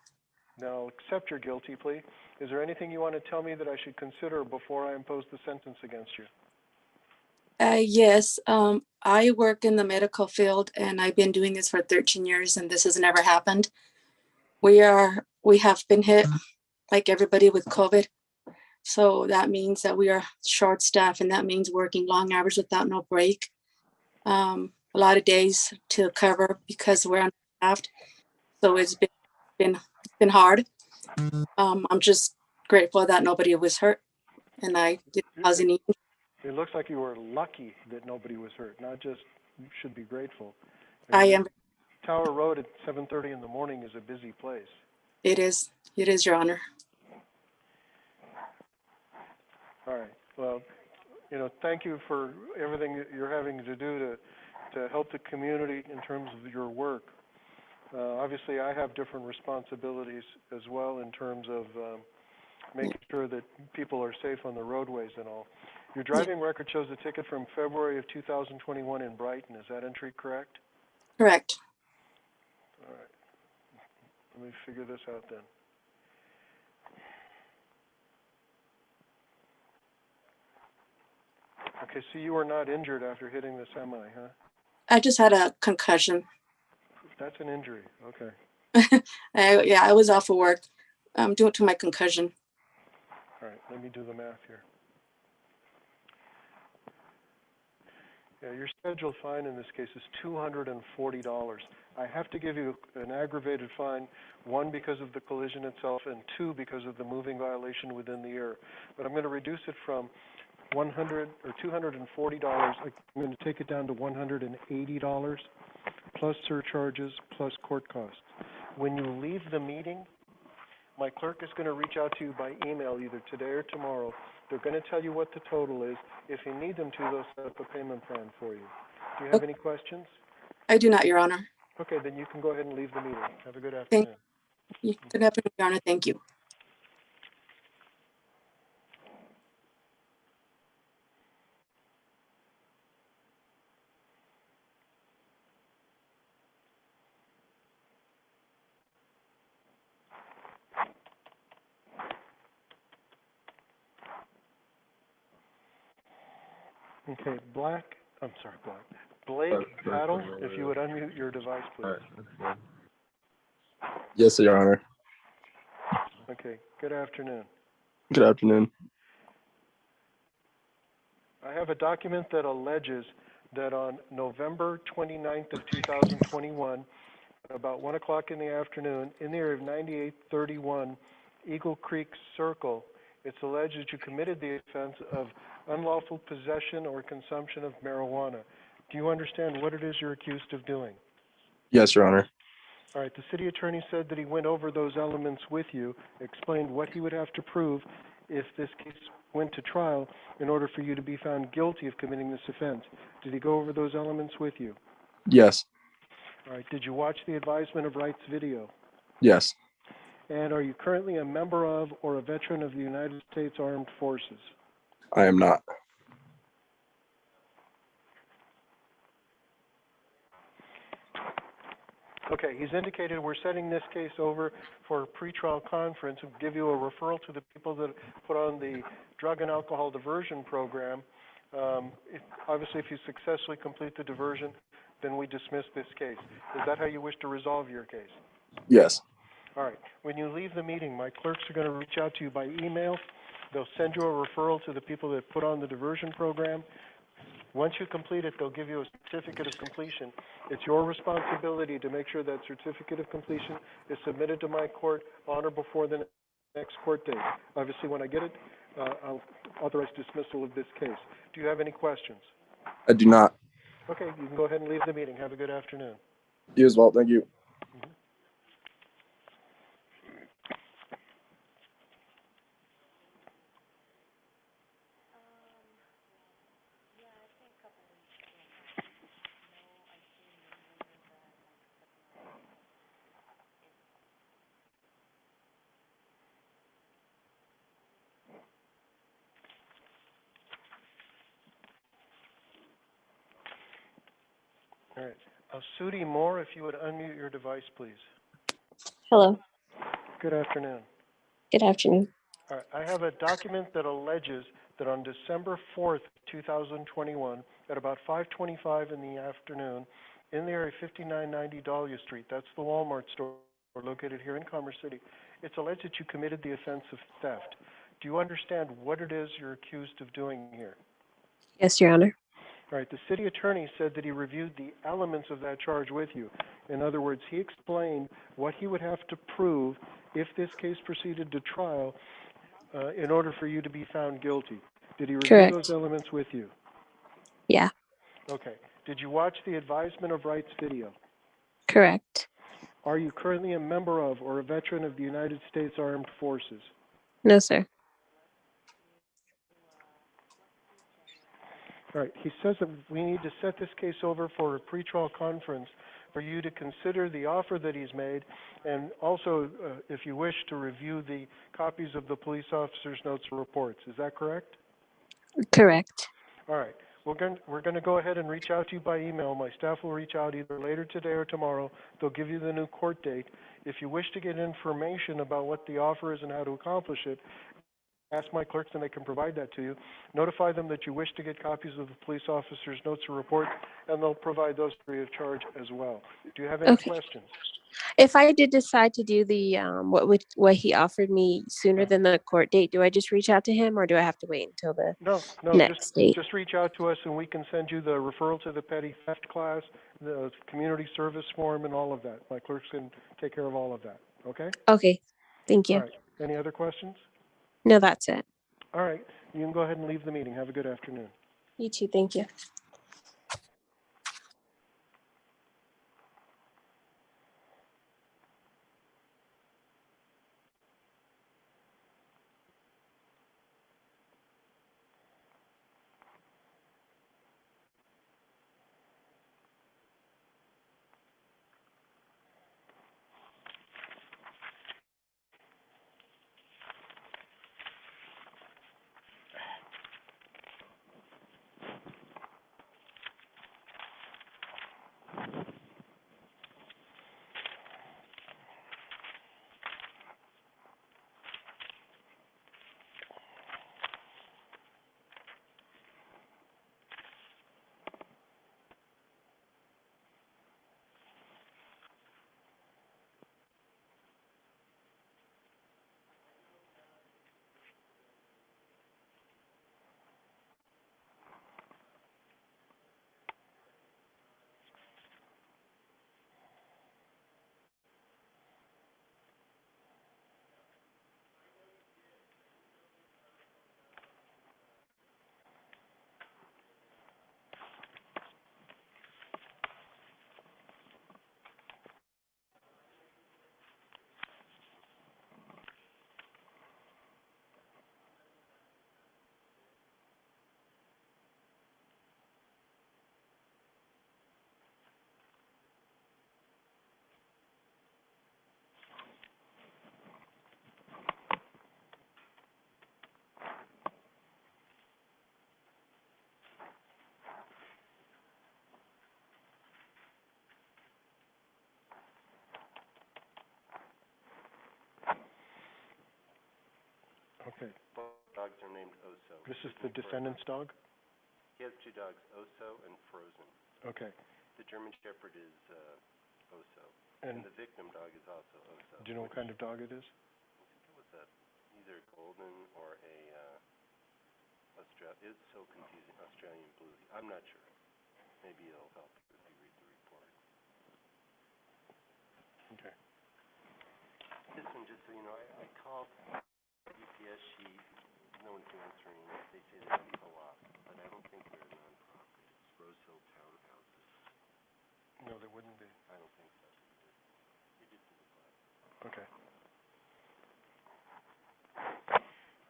Now, accept your guilty plea. Is there anything you want to tell me that I should consider before I impose the sentence against you? Yes, I work in the medical field and I've been doing this for 13 years and this has never happened. We have been hit like everybody with COVID. So that means that we are short staffed and that means working long hours without no break. A lot of days to cover because we're understaffed. So it's been hard. I'm just grateful that nobody was hurt and I didn't cause any. It looks like you were lucky that nobody was hurt, not just you should be grateful. I am. Tower Road at 7:30 in the morning is a busy place. It is, Your Honor. All right. Well, thank you for everything that you're having to do to help the community in terms of your work. Obviously, I have different responsibilities as well in terms of making sure that people are safe on the roadways and all. Your driving record shows a ticket from February of 2021 in Brighton. Is that entry correct? Correct. All right. Let me figure this out then. Okay, so you were not injured after hitting the semi, huh? I just had a concussion. That's an injury. Okay. I was off of work due to my concussion. All right, let me do the math here. Yeah, your scheduled fine in this case is $240. I have to give you an aggravated fine, one because of the collision itself, and two because of the moving violation within the year. But I'm going to reduce it from $100 or $240. I'm going to take it down to $180 plus surcharges plus court costs. When you leave the meeting, my clerk is going to reach out to you by email either today or tomorrow. They're going to tell you what the total is. If you need them to, they'll set up a payment plan for you. Do you have any questions? I do not, Your Honor. Okay, then you can go ahead and leave the meeting. Have a good Thank afternoon. you. Good afternoon, Your Honor. Thank you. Okay, Blake Paddle, if you would unmute your device, please. Yes, Your Honor. Okay, good afternoon. Good afternoon. I have a document that alleges that on November 29th of 2021, about 1 o'clock in the afternoon, in the area of 9831 Eagle Creek Circle, it's alleged that you committed the offense of unlawful possession or consumption of marijuana. Do you understand what it is you're accused of doing? Yes, Your Honor. All right, the city attorney said that he went over those elements with you, explained what he would have to prove if this case went to trial in order for you to be found guilty of committing this offense. Did he go over those elements with you? Yes. All right, did you watch the advisement of rights video? Yes. And are you currently a member of or a veteran of the United States Armed Forces? I am not. Okay, he's indicated we're setting this case over for a pretrial conference and give you a referral to the people that put on the drug and alcohol diversion program. Obviously, if you successfully complete the diversion, then we dismiss this case. Is that how you wish to resolve your case? Yes. All right. When you leave the meeting, my clerks are going to reach out to you by email. They'll send you a referral to the people that put on the diversion program. Once you complete it, they'll give you a certificate of completion. It's your responsibility to make sure that certificate of completion is submitted to my court on or before the next court date. Obviously, when I get it, I'll authorize dismissal of this case. Do you have any questions? I do not. Okay, you can go ahead and leave the meeting. Have a good afternoon. You as well. Thank you. All right. Speedy Moore, if you would unmute your device, please. Hello. Good afternoon. Good afternoon. All right, I have a document that alleges that on December 4th, 2021, at about 5:25 in the afternoon, in the area 5990 Dahlia Street, that's the Walmart store located here in Commerce City, it's alleged that you committed the offense of theft. Do you understand what it is you're accused of doing here? Yes, Your Honor. All right, the city attorney said that he reviewed the elements of that charge with you. In other words, he explained what he would have to prove if this case proceeded to trial in order for you to be found guilty. Did he review Correct. those elements with you? Yeah, Okay. Did you watch the advisement of rights video? correct. Are you currently a member of or a veteran of the United States Armed Forces? No, sir. All right. He says that we need to set this case over for a pretrial conference for you to consider the offer that he's made, and also, if you wish, to review the copies of the police officer's notes and reports. Is that correct? Correct. All right. We're going to go ahead and reach out to you by email. My staff will reach out either later today or tomorrow. They'll give you the new court date. If you wish to get information about what the offer is and how to accomplish it, ask my clerks and they can provide that to you. Notify them that you wish to get copies of the police officer's notes or reports, and they'll provide those free of charge as well. Do you have any Okay. questions? If I did decide to do the what he offered me sooner than the court date, do I just reach out to him or do I have to wait until the No, next date? just reach out to us and we can send you the referral to the petty theft class, the community service form, and all of that. My clerks can take care of all of that. Okay? Okay. Thank you. All right. Any other questions? No, that's it. All right. You can go ahead and leave the meeting. Have a good afternoon. You too. Thank you. Okay. Both dogs are named Oso. This is the defendant's dog? He has two dogs, Oso and Frozen. Okay. The German Shepherd is Oso. And And the victim dog is also Oso. do you know what kind of dog it is? I think it was either a golden or a it's so confusing, Australian Blues. I'm not sure. Maybe it'll help if you read the report. Okay. Listen, just so you know, I called UPS sheet. No one's answering. They say they're a co-op, but I don't think they're a non-profit. It's Rose Hill Townhouses. No, there wouldn't be. I don't think so. You did to the class. Okay.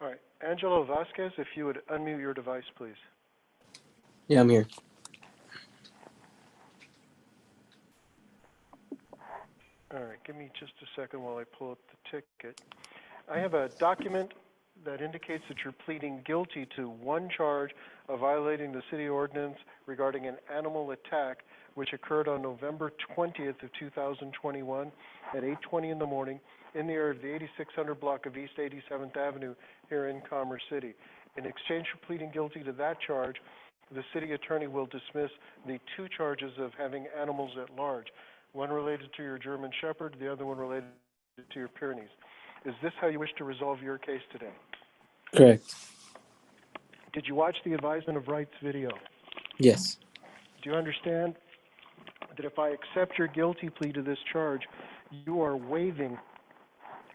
All right. Angelo Vasquez, if you would unmute your device, please. Yeah, I'm here. All right. Give me just a second while I pull up the ticket. I have a document that indicates that you're pleading guilty to one charge of violating the city ordinance regarding an animal attack which occurred on November 20th of 2021 at 8:20 in the morning in the area of the 8600 block of East 87th Avenue here in Commerce City. In exchange for pleading guilty to that charge, the city attorney will dismiss the 2 charges of having animals at large, one related to your German Shepherd, the other one related to your Pyrenees. Is this how you wish to resolve your case today? Correct. Did you watch the advisement of rights video? Yes. Do you understand that if I accept your guilty plea to this charge, you are waiving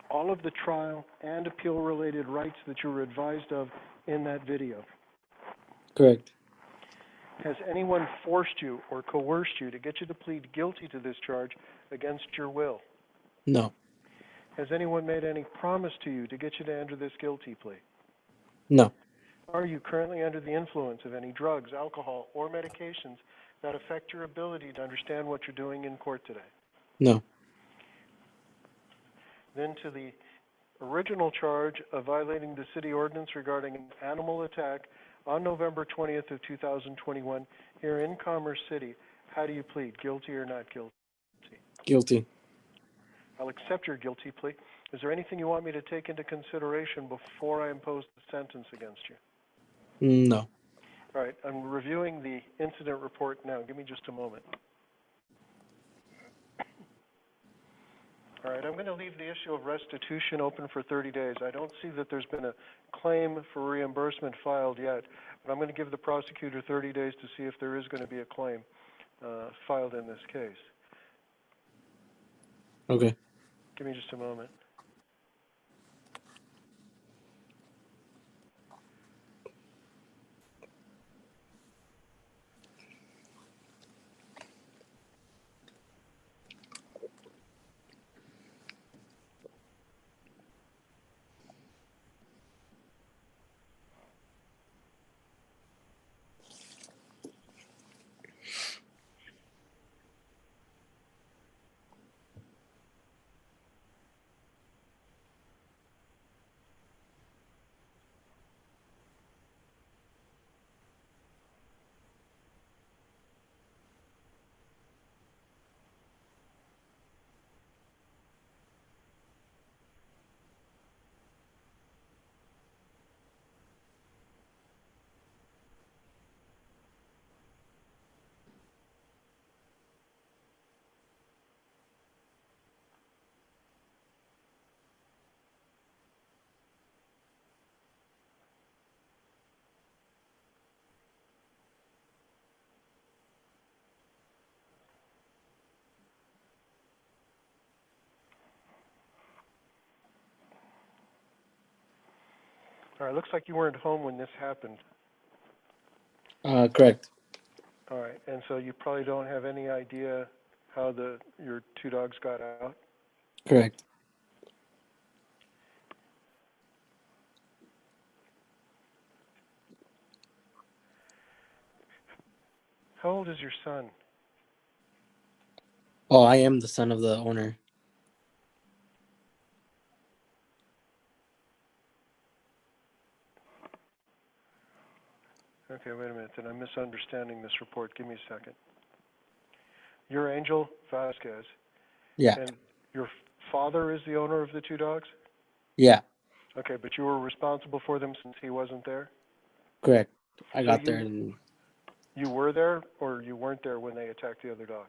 all of the trial and appeal-related rights that you were advised of in that video? Correct. Has anyone forced you or coerced you to get you to plead guilty to this charge against your will? No. Has anyone made any promise to you to get you to enter this guilty plea? No. Are you currently under the influence of any drugs, alcohol, or medications that affect your ability to understand what you're doing in court today? No. Then to the original charge of violating the city ordinance regarding an animal attack on November 20th of 2021 here in Commerce City, how do you plead, guilty or not guilty? Guilty. I'll accept your guilty plea. Is there anything you want me to take into consideration before I impose the sentence against you? No. All right, I'm reviewing the incident report now. Give me just a moment. All right, I'm going to leave the issue of restitution open for 30 days. I don't see that there's been a claim for reimbursement filed yet, but I'm going to give the prosecutor 30 days to see if there is going to be a claim filed in this case. Okay. Give me just a moment. All right, looks like you weren't home when this happened. Correct. All right, and so you probably don't have any idea how your 2 dogs got out? Correct. How old is your son? Oh, I am the son of the owner. Okay, wait a minute, then I'm misunderstanding this report. Give me a second. You're Angel Vasquez. Yeah. And your father is the owner of the 2 dogs? Yeah. Okay, but you were responsible for them since he wasn't there? Correct. I So got there and you were there, or you weren't there when they attacked the other dog?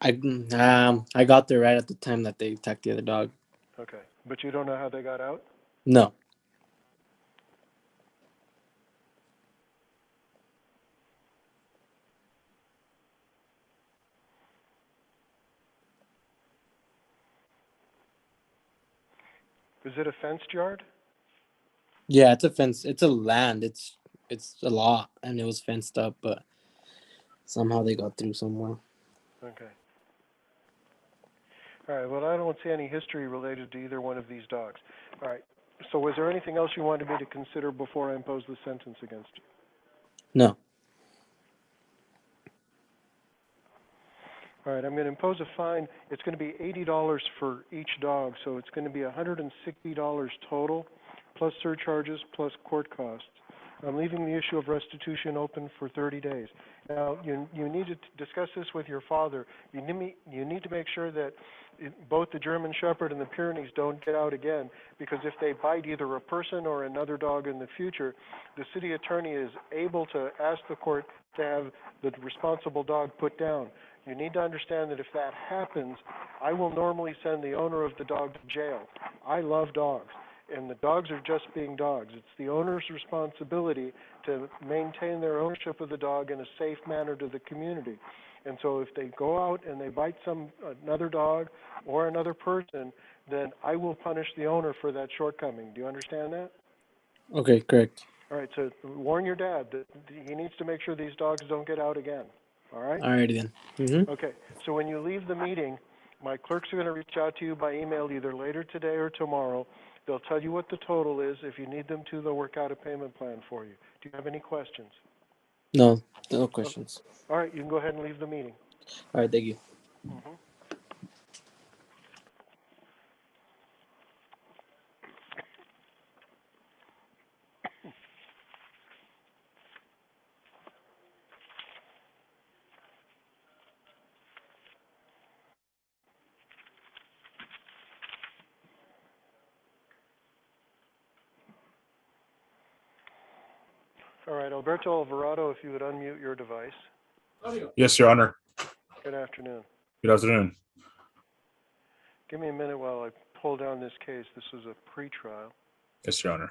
I got there right at the time that they attacked the other dog. Okay, but you don't know how they got out? No. Is it a fenced yard? Yeah, it's a fence. It's a land. It's a lot, and it was fenced up, but somehow they got through somewhere. Okay. All right, well, I don't see any history related to either one of these dogs. All right, so was there anything else you wanted me to consider before I impose the sentence against you? No. All right, I'm going to impose a fine. It's going to be $80 for each dog, so it's going to be $160 total, plus surcharges, plus court costs. I'm leaving the issue of restitution open for 30 days. Now, you need to discuss this with your father. You need to make sure that both the German Shepherd and the Pyrenees don't get out again, because if they bite either a person or another dog in the future, the city attorney is able to ask the court to have the responsible dog put down. You need to understand that if that happens, I will normally send the owner of the dog to jail. I love dogs, and the dogs are just being dogs. It's the owner's responsibility to maintain their ownership of the dog in a safe manner to the community. And so if they go out and they bite another dog or another person, then I will punish the owner for that shortcoming. Do you understand that? Okay, correct. All right, so warn your dad that he needs to make sure these dogs don't get out again. All right? Alrighty then. Mm-hmm. Okay, so when you leave the meeting, my clerks are going to reach out to you by email either later today or tomorrow. They'll tell you what the total is. If you need them to, they'll work out a payment plan for you. Do you have any questions? No, no questions. All right, you can go ahead and leave the meeting. All right, thank you. Mm-hmm. All right, Alberto Alvarado, if you would unmute your device. Yes, Your Honor. Good afternoon. Good afternoon. Give me a minute while I pull down this case. This is a pretrial. Yes, Your Honor.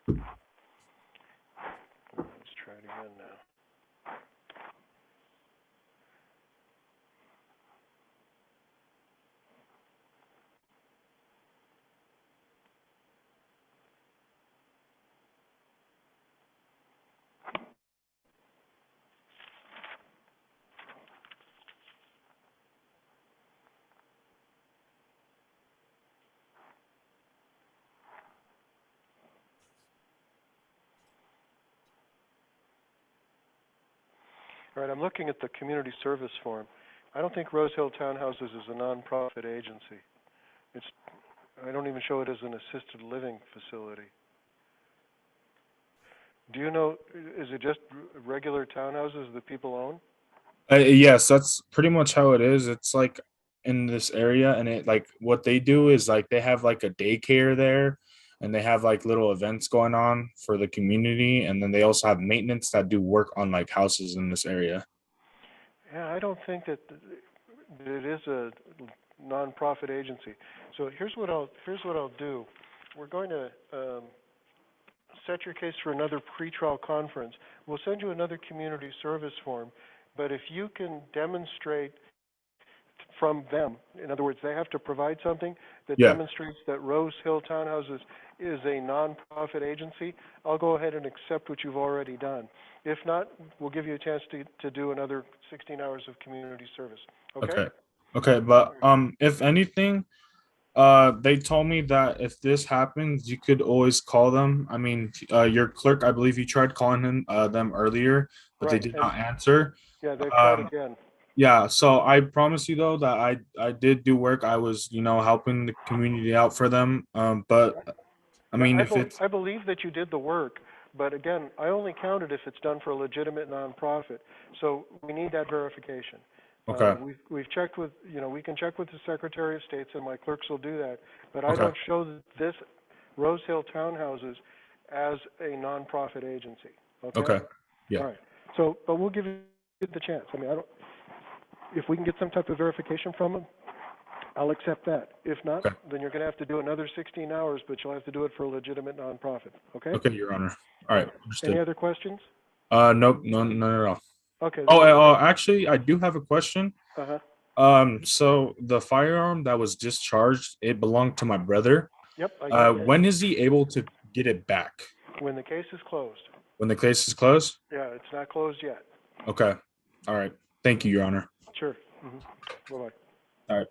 Let's try it again now. All right, I'm looking at the community service form. I don't think Rose Hill Townhouses is a nonprofit agency. I don't even show it as an assisted living facility. Do you know, is it just regular townhouses that people own? Yes, that's pretty much how it is. It's like in this area, and it like what they do is like they have like a daycare there, and they have like little events going on for the community, and then they also have maintenance that do work on like houses in this area. Yeah, I don't think that it is a nonprofit agency. So here's what I'll do. We're going to set your case for another pretrial conference. We'll send you another community service form, but if you can demonstrate from them, in other words, they have to provide something that demonstrates that Rose Hill Townhouses is a nonprofit agency, I'll go ahead and accept what you've already done. If not, we'll give you a chance to do another 16 hours of community service. Okay? Okay, but if anything, they told me that if this happens, you could always call them. I mean, your clerk, I believe you tried calling them earlier, but they did not answer. Yeah, they've tried again. Yeah, so I promise you though that I did do work. I was, helping the community out for them. But I mean, if it's I believe that you did the work, but again, I only count it if it's done for a legitimate nonprofit. So we need that verification. okay, We've checked with, we can check with the Secretary of States, and my clerks will do that. But I Okay. don't show this Rose Hill Townhouses as a nonprofit agency. okay, yeah, All right. So, but we'll give you the chance. I mean, if we can get some type of verification from them, I'll accept that. If not, then you're going to have to do another 16 hours, but you'll have to do it for a legitimate nonprofit. Okay? Okay, Your Honor. All right, understood. Any other questions? Nope, none at all. Okay. Actually, I do have a question. Uh-huh. So the firearm that was discharged, it belonged to my brother. Yep, I get it. When is he able to get it back? When the case is closed. When the case is closed? Yeah, it's not closed yet. Okay. All right. Thank you, Your Honor. Sure. Mm-hmm. Bye-bye. All right.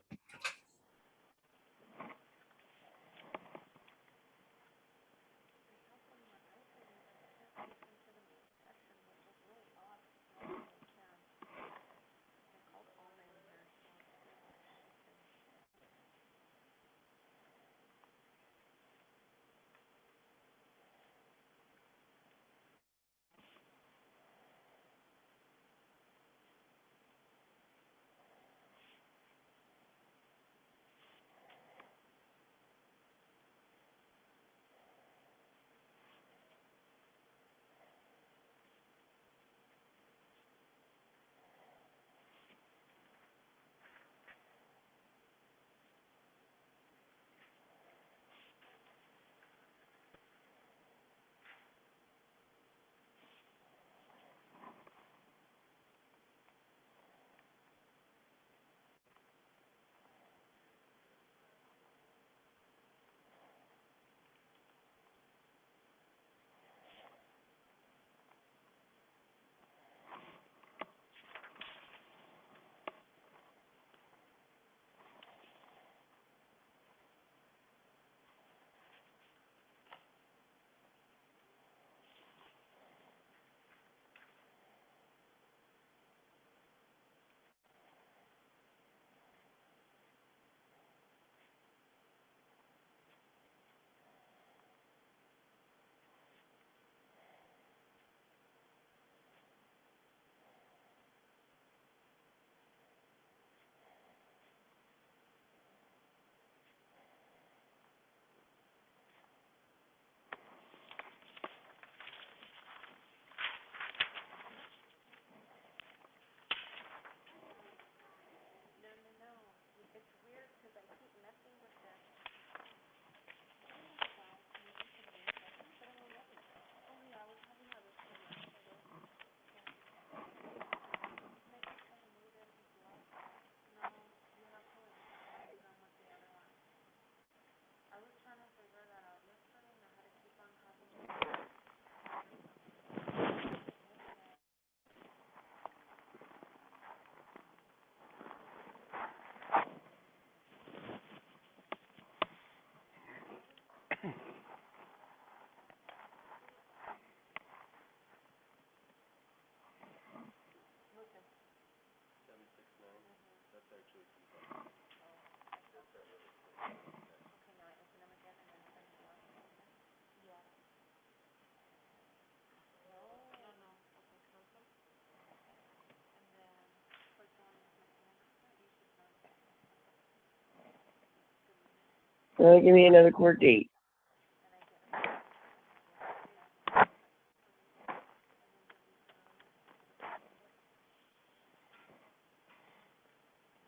Give me another court date.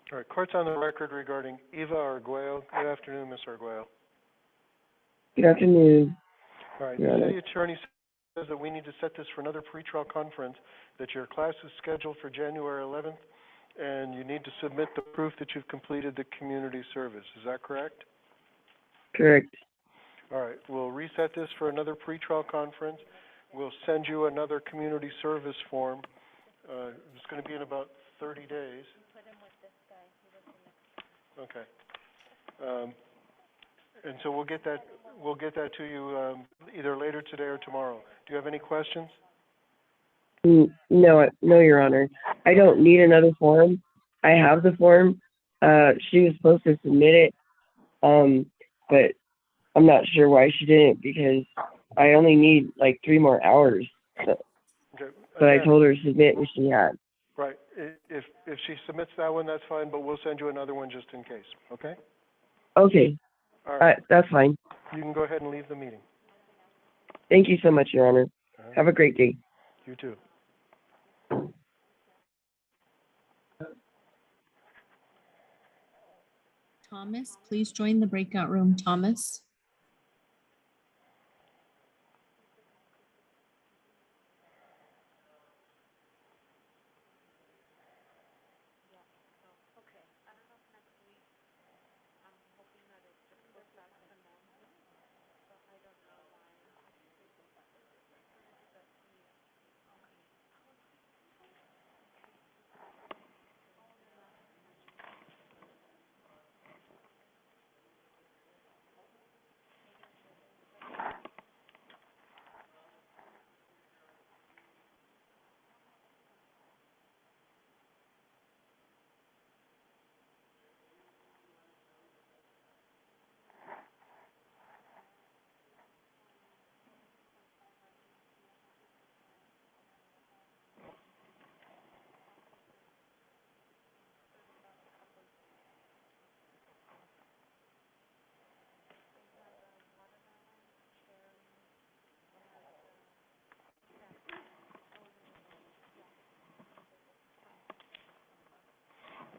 All right, court's on the record regarding Eva Arguello. Good afternoon, Ms. Arguello. Good afternoon. All right, Your the Honor. city attorney says that we need to set this for another pretrial conference, that your class is scheduled for January 11th, and you need to submit the proof that you've completed the community service. Is that correct? Correct. All right, we'll reset this for another pretrial conference. We'll send you another community service form. It's going to be in about 30 days. Okay. And so we'll get that to you either later today or tomorrow. Do you have any questions? No, Your Honor. I don't need another form. I have the form. She was supposed to submit it, but I'm not sure why she didn't, because I only need like 3 more hours. So, Okay. but I Again, told her to submit what she had. right. If she submits that one, that's fine, but we'll send you another one just in case. Okay? Okay. All right. That's fine. You can go ahead and leave the meeting. Thank you so much, Your Honor. Have a great day. You too. Thomas, please join the breakout room. Thomas.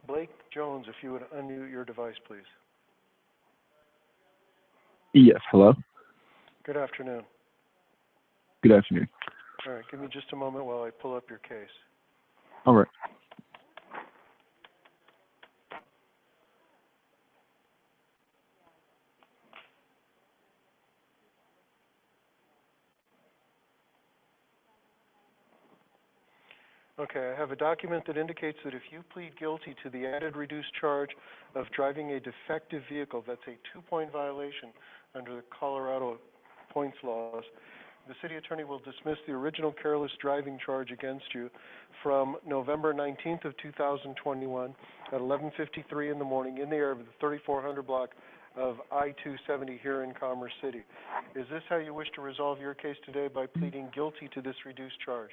Blake Jones, if you would unmute your device, please. Yes, hello. Good afternoon. Good afternoon. All right, give me just a moment while I pull up your case. All right. Okay, I have a document that indicates that if you plead guilty to the added reduced charge of driving a defective vehicle, that's a 2-point violation under the Colorado points laws. The city attorney will dismiss the original careless driving charge against you from November 19th of 2021 at 11:53 in the morning in the area of the 3400 block of I-270 here in Commerce City. Is this how you wish to resolve your case today, by pleading guilty to this reduced charge?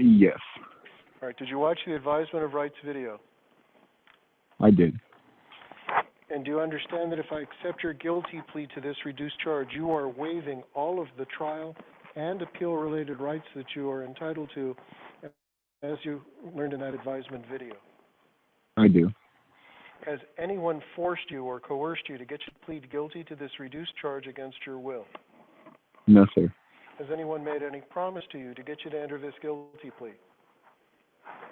Yes, All right, did you watch the advisement of rights video? I did. And do you understand that if I accept your guilty plea to this reduced charge, you are waiving all of the trial and appeal-related rights that you are entitled to, as you learned in that advisement video? I do. Has anyone forced you or coerced you to get you to plead guilty to this reduced charge against your will? No, sir. Has anyone made any promise to you to get you to enter this guilty plea?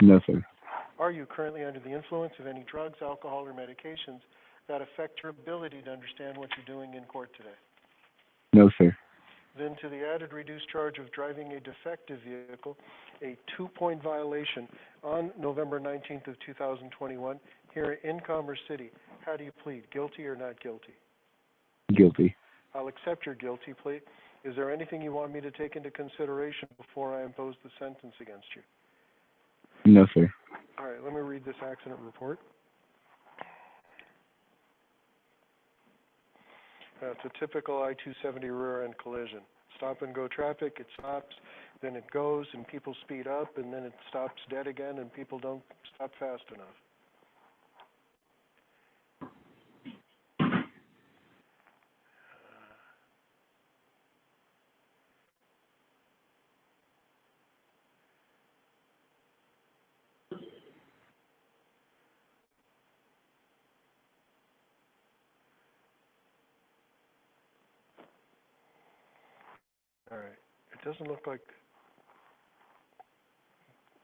No, sir. Are you currently under the influence of any drugs, alcohol, or medications that affect your ability to understand what you're doing in court today? No, sir. Then to the added reduced charge of driving a defective vehicle, a 2-point violation on November 19th of 2021 here in Commerce City. How do you plead, guilty or not guilty? Guilty. I'll accept your guilty plea. Is there anything you want me to take into consideration before I impose the sentence against you? No, sir. All right, let me read this accident report. It's a typical I-270 rear-end collision. Stop-and-go traffic, it stops, then it goes, and people speed up, and then it stops dead again, and people don't stop fast enough. All right. It doesn't look like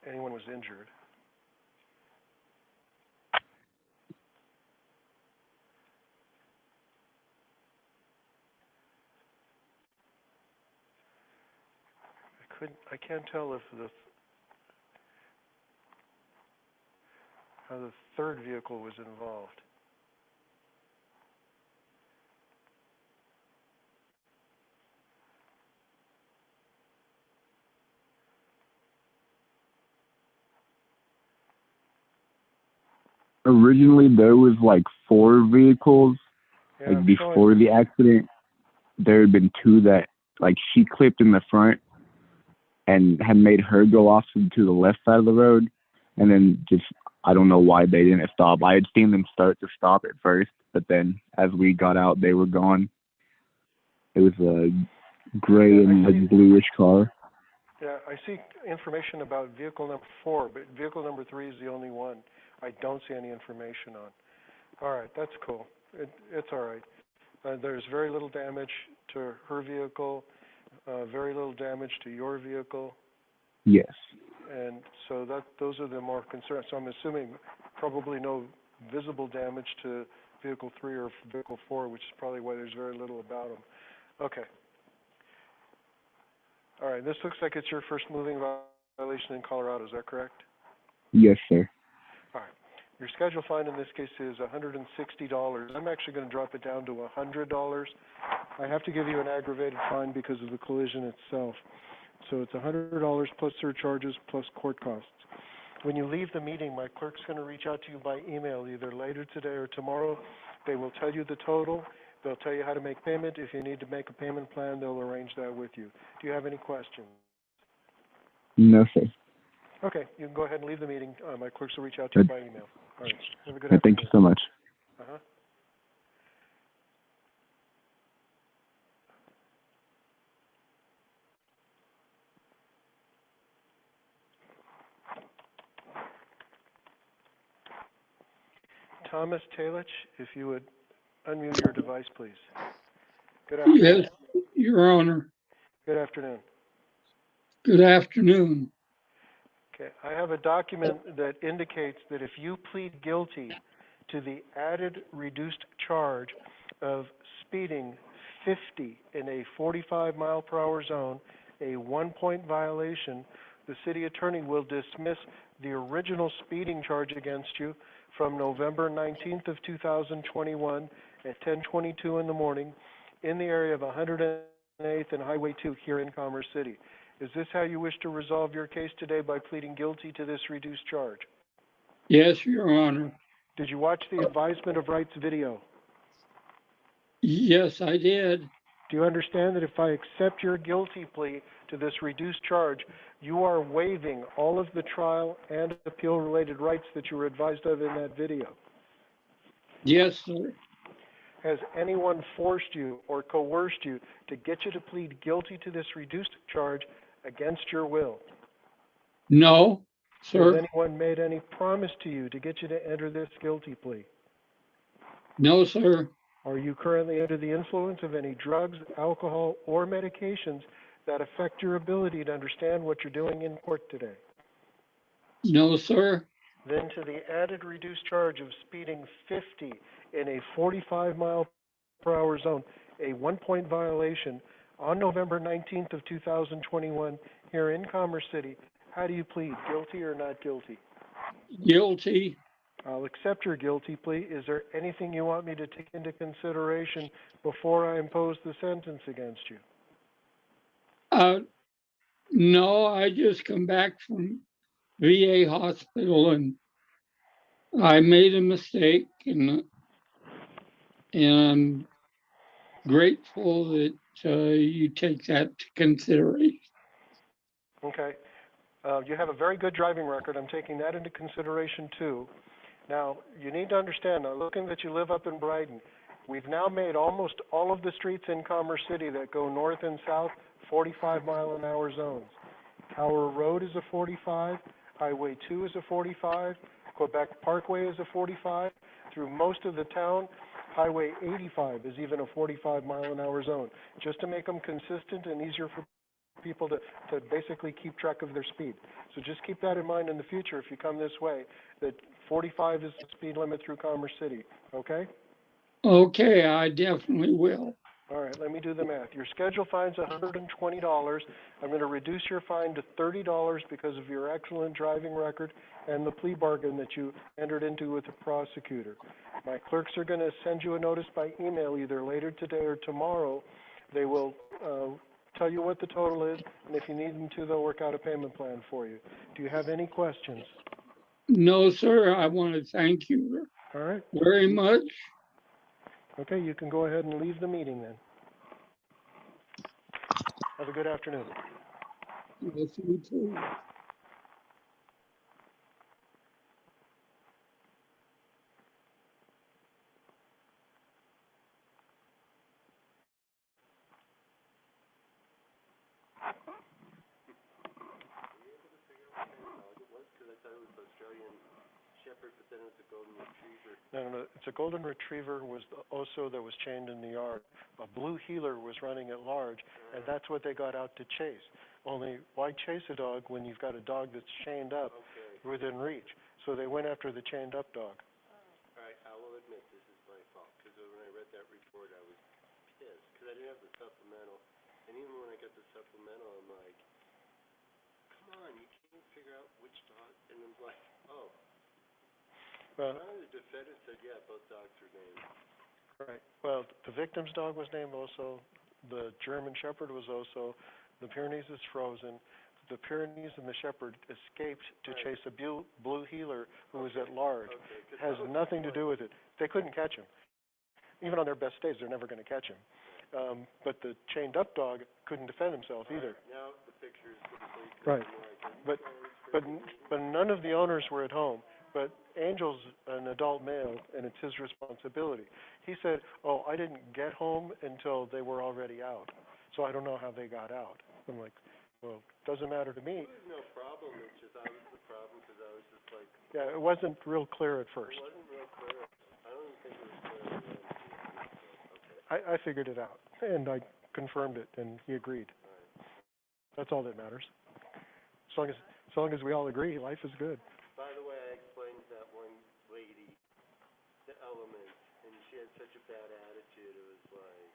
anyone was injured. I can't tell if how the third vehicle was involved. Originally, there was like 4 vehicles. Yeah, Like I'm before showing. the accident, there had been 2 that like she clipped in the front and had made her go off to the left side of the road, and then just I don't know why they didn't stop. I had seen them start to stop at first, but then as we got out, they were gone. It was a gray and like bluish car. Yeah, I see information about vehicle number 4, but vehicle number 3 is the only one I don't see any information on. All right, that's cool. It's all right. There's very little damage to her vehicle, very little damage to your vehicle, Yes. and so those are the more concerns. So I'm assuming probably no visible damage to vehicle 3 or vehicle 4, which is probably why there's very little about them. Okay. All right, this looks like it's your first moving violation in Colorado, is that correct? Yes, sir. All right. Your schedule fine in this case is $160. I'm actually going to drop it down to $100. I have to give you an aggravated fine because of the collision itself. So it's $100 plus surcharges plus court costs. When you leave the meeting, my clerk's going to reach out to you by email either later today or tomorrow. They will tell you the total. They'll tell you how to make payment. If you need to make a payment plan, they'll arrange that with you. Do you have any questions? No, sir. Okay, you can go ahead and leave the meeting. My clerks will reach out to you by email. All right, have a good Thank you afternoon. so much. Uh-huh. Thomas Talich, if you would unmute your device, please. Good afternoon. Yes, Your Honor. Good afternoon. Good afternoon. Okay, I have a document that indicates that if you plead guilty to the added reduced charge of speeding 50 in a 45-mile-per-hour zone, a 1-point violation, the city attorney will dismiss the original speeding charge against you from November 19th of 2021 at 10:22 in the morning in the area of 108th and Highway 2 here in Commerce City. Is this how you wish to resolve your case today, by pleading guilty to this reduced charge? Yes, Your Honor. Did you watch the advisement of rights video? Yes, I did. Do you understand that if I accept your guilty plea to this reduced charge, you are waiving all of the trial and appeal-related rights that you were advised of in that video? Yes, sir. Has anyone forced you or coerced you to get you to plead guilty to this reduced charge against your will? No, Has sir. anyone made any promise to you to get you to enter this guilty plea? No, sir. Are you currently under the influence of any drugs, alcohol, or medications that affect your ability to understand what you're doing in court today? No, sir. Then to the added reduced charge of speeding 50 in a 45-mile-per-hour zone, a 1-point violation on November 19th of 2021 here in Commerce City, how do you plead, guilty or not guilty? Guilty. I'll accept your guilty plea. Is there anything you want me to take into consideration before I impose the sentence against you? No, I just come back from VA hospital and I made a mistake and I'm grateful that you take that to consideration. Okay. You have a very good driving record. I'm taking that into consideration too. Now, you need to understand, now looking that you live up in Brighton, we've now made almost all of the streets in Commerce City that go north and south 45-mile-an-hour zones. Tower Road is a 45, Highway 2 is a 45, Quebec Parkway is a 45. Through most of the town, Highway 85 is even a 45-mile-an-hour zone, just to make them consistent and easier for people to basically keep track of their speed. So just keep that in mind in the future if you come this way, that 45 is the speed limit through Commerce City, okay? Okay, I definitely will. All right, let me do the math. Your schedule fine's $120. I'm going to reduce your fine to $30 because of your excellent driving record and the plea bargain that you entered into with the prosecutor. My clerks are going to send you a notice by email either later today or tomorrow. They will tell you what the total is, and if you need them to, they'll work out a payment plan for you. Do you have any questions? No, sir, I want to thank you All right. very much. Okay, you can go ahead and leave the meeting then. Have a good afternoon. Yes, you too. No, it's a golden retriever was also that was chained in the yard. A blue heeler was running at large, and that's what they got out to chase. Only, why chase a dog when you've got a dog that's chained up within reach? So they went after the chained up dog. All right, I will admit this is my fault, because when I read that report, I was pissed, because I didn't have the supplemental. And even when I got the supplemental, I'm like, come on, you can't figure out which dog. And I'm like, oh. Well, The defendant said, yeah, both dogs are named. right. Well, the victim's dog was named Oso. The German Shepherd was Oso. The Pyrenees is Frozen. The Pyrenees and the Shepherd escaped to chase a blue heeler who was at large. Has nothing to do with it. They couldn't catch him. Even on their best days, they're never going to catch him. But the chained up dog couldn't defend himself either. Now the picture is Right. But none of the owners were at home. But Angel's an adult male, and it's his responsibility. He said, oh, I didn't get home until they were already out, so I don't know how they got out. I'm like, well, it doesn't matter to me. It was no problem, it's just I was the problem, because I was just like... Yeah, it wasn't real clear at first. It wasn't real clear. I don't even think it was clear. I figured it out, and I confirmed it, and he agreed. That's all that matters. As long as we all agree, life is good. By the way, I explained to that one lady the elements, and she had such a bad attitude. It was like,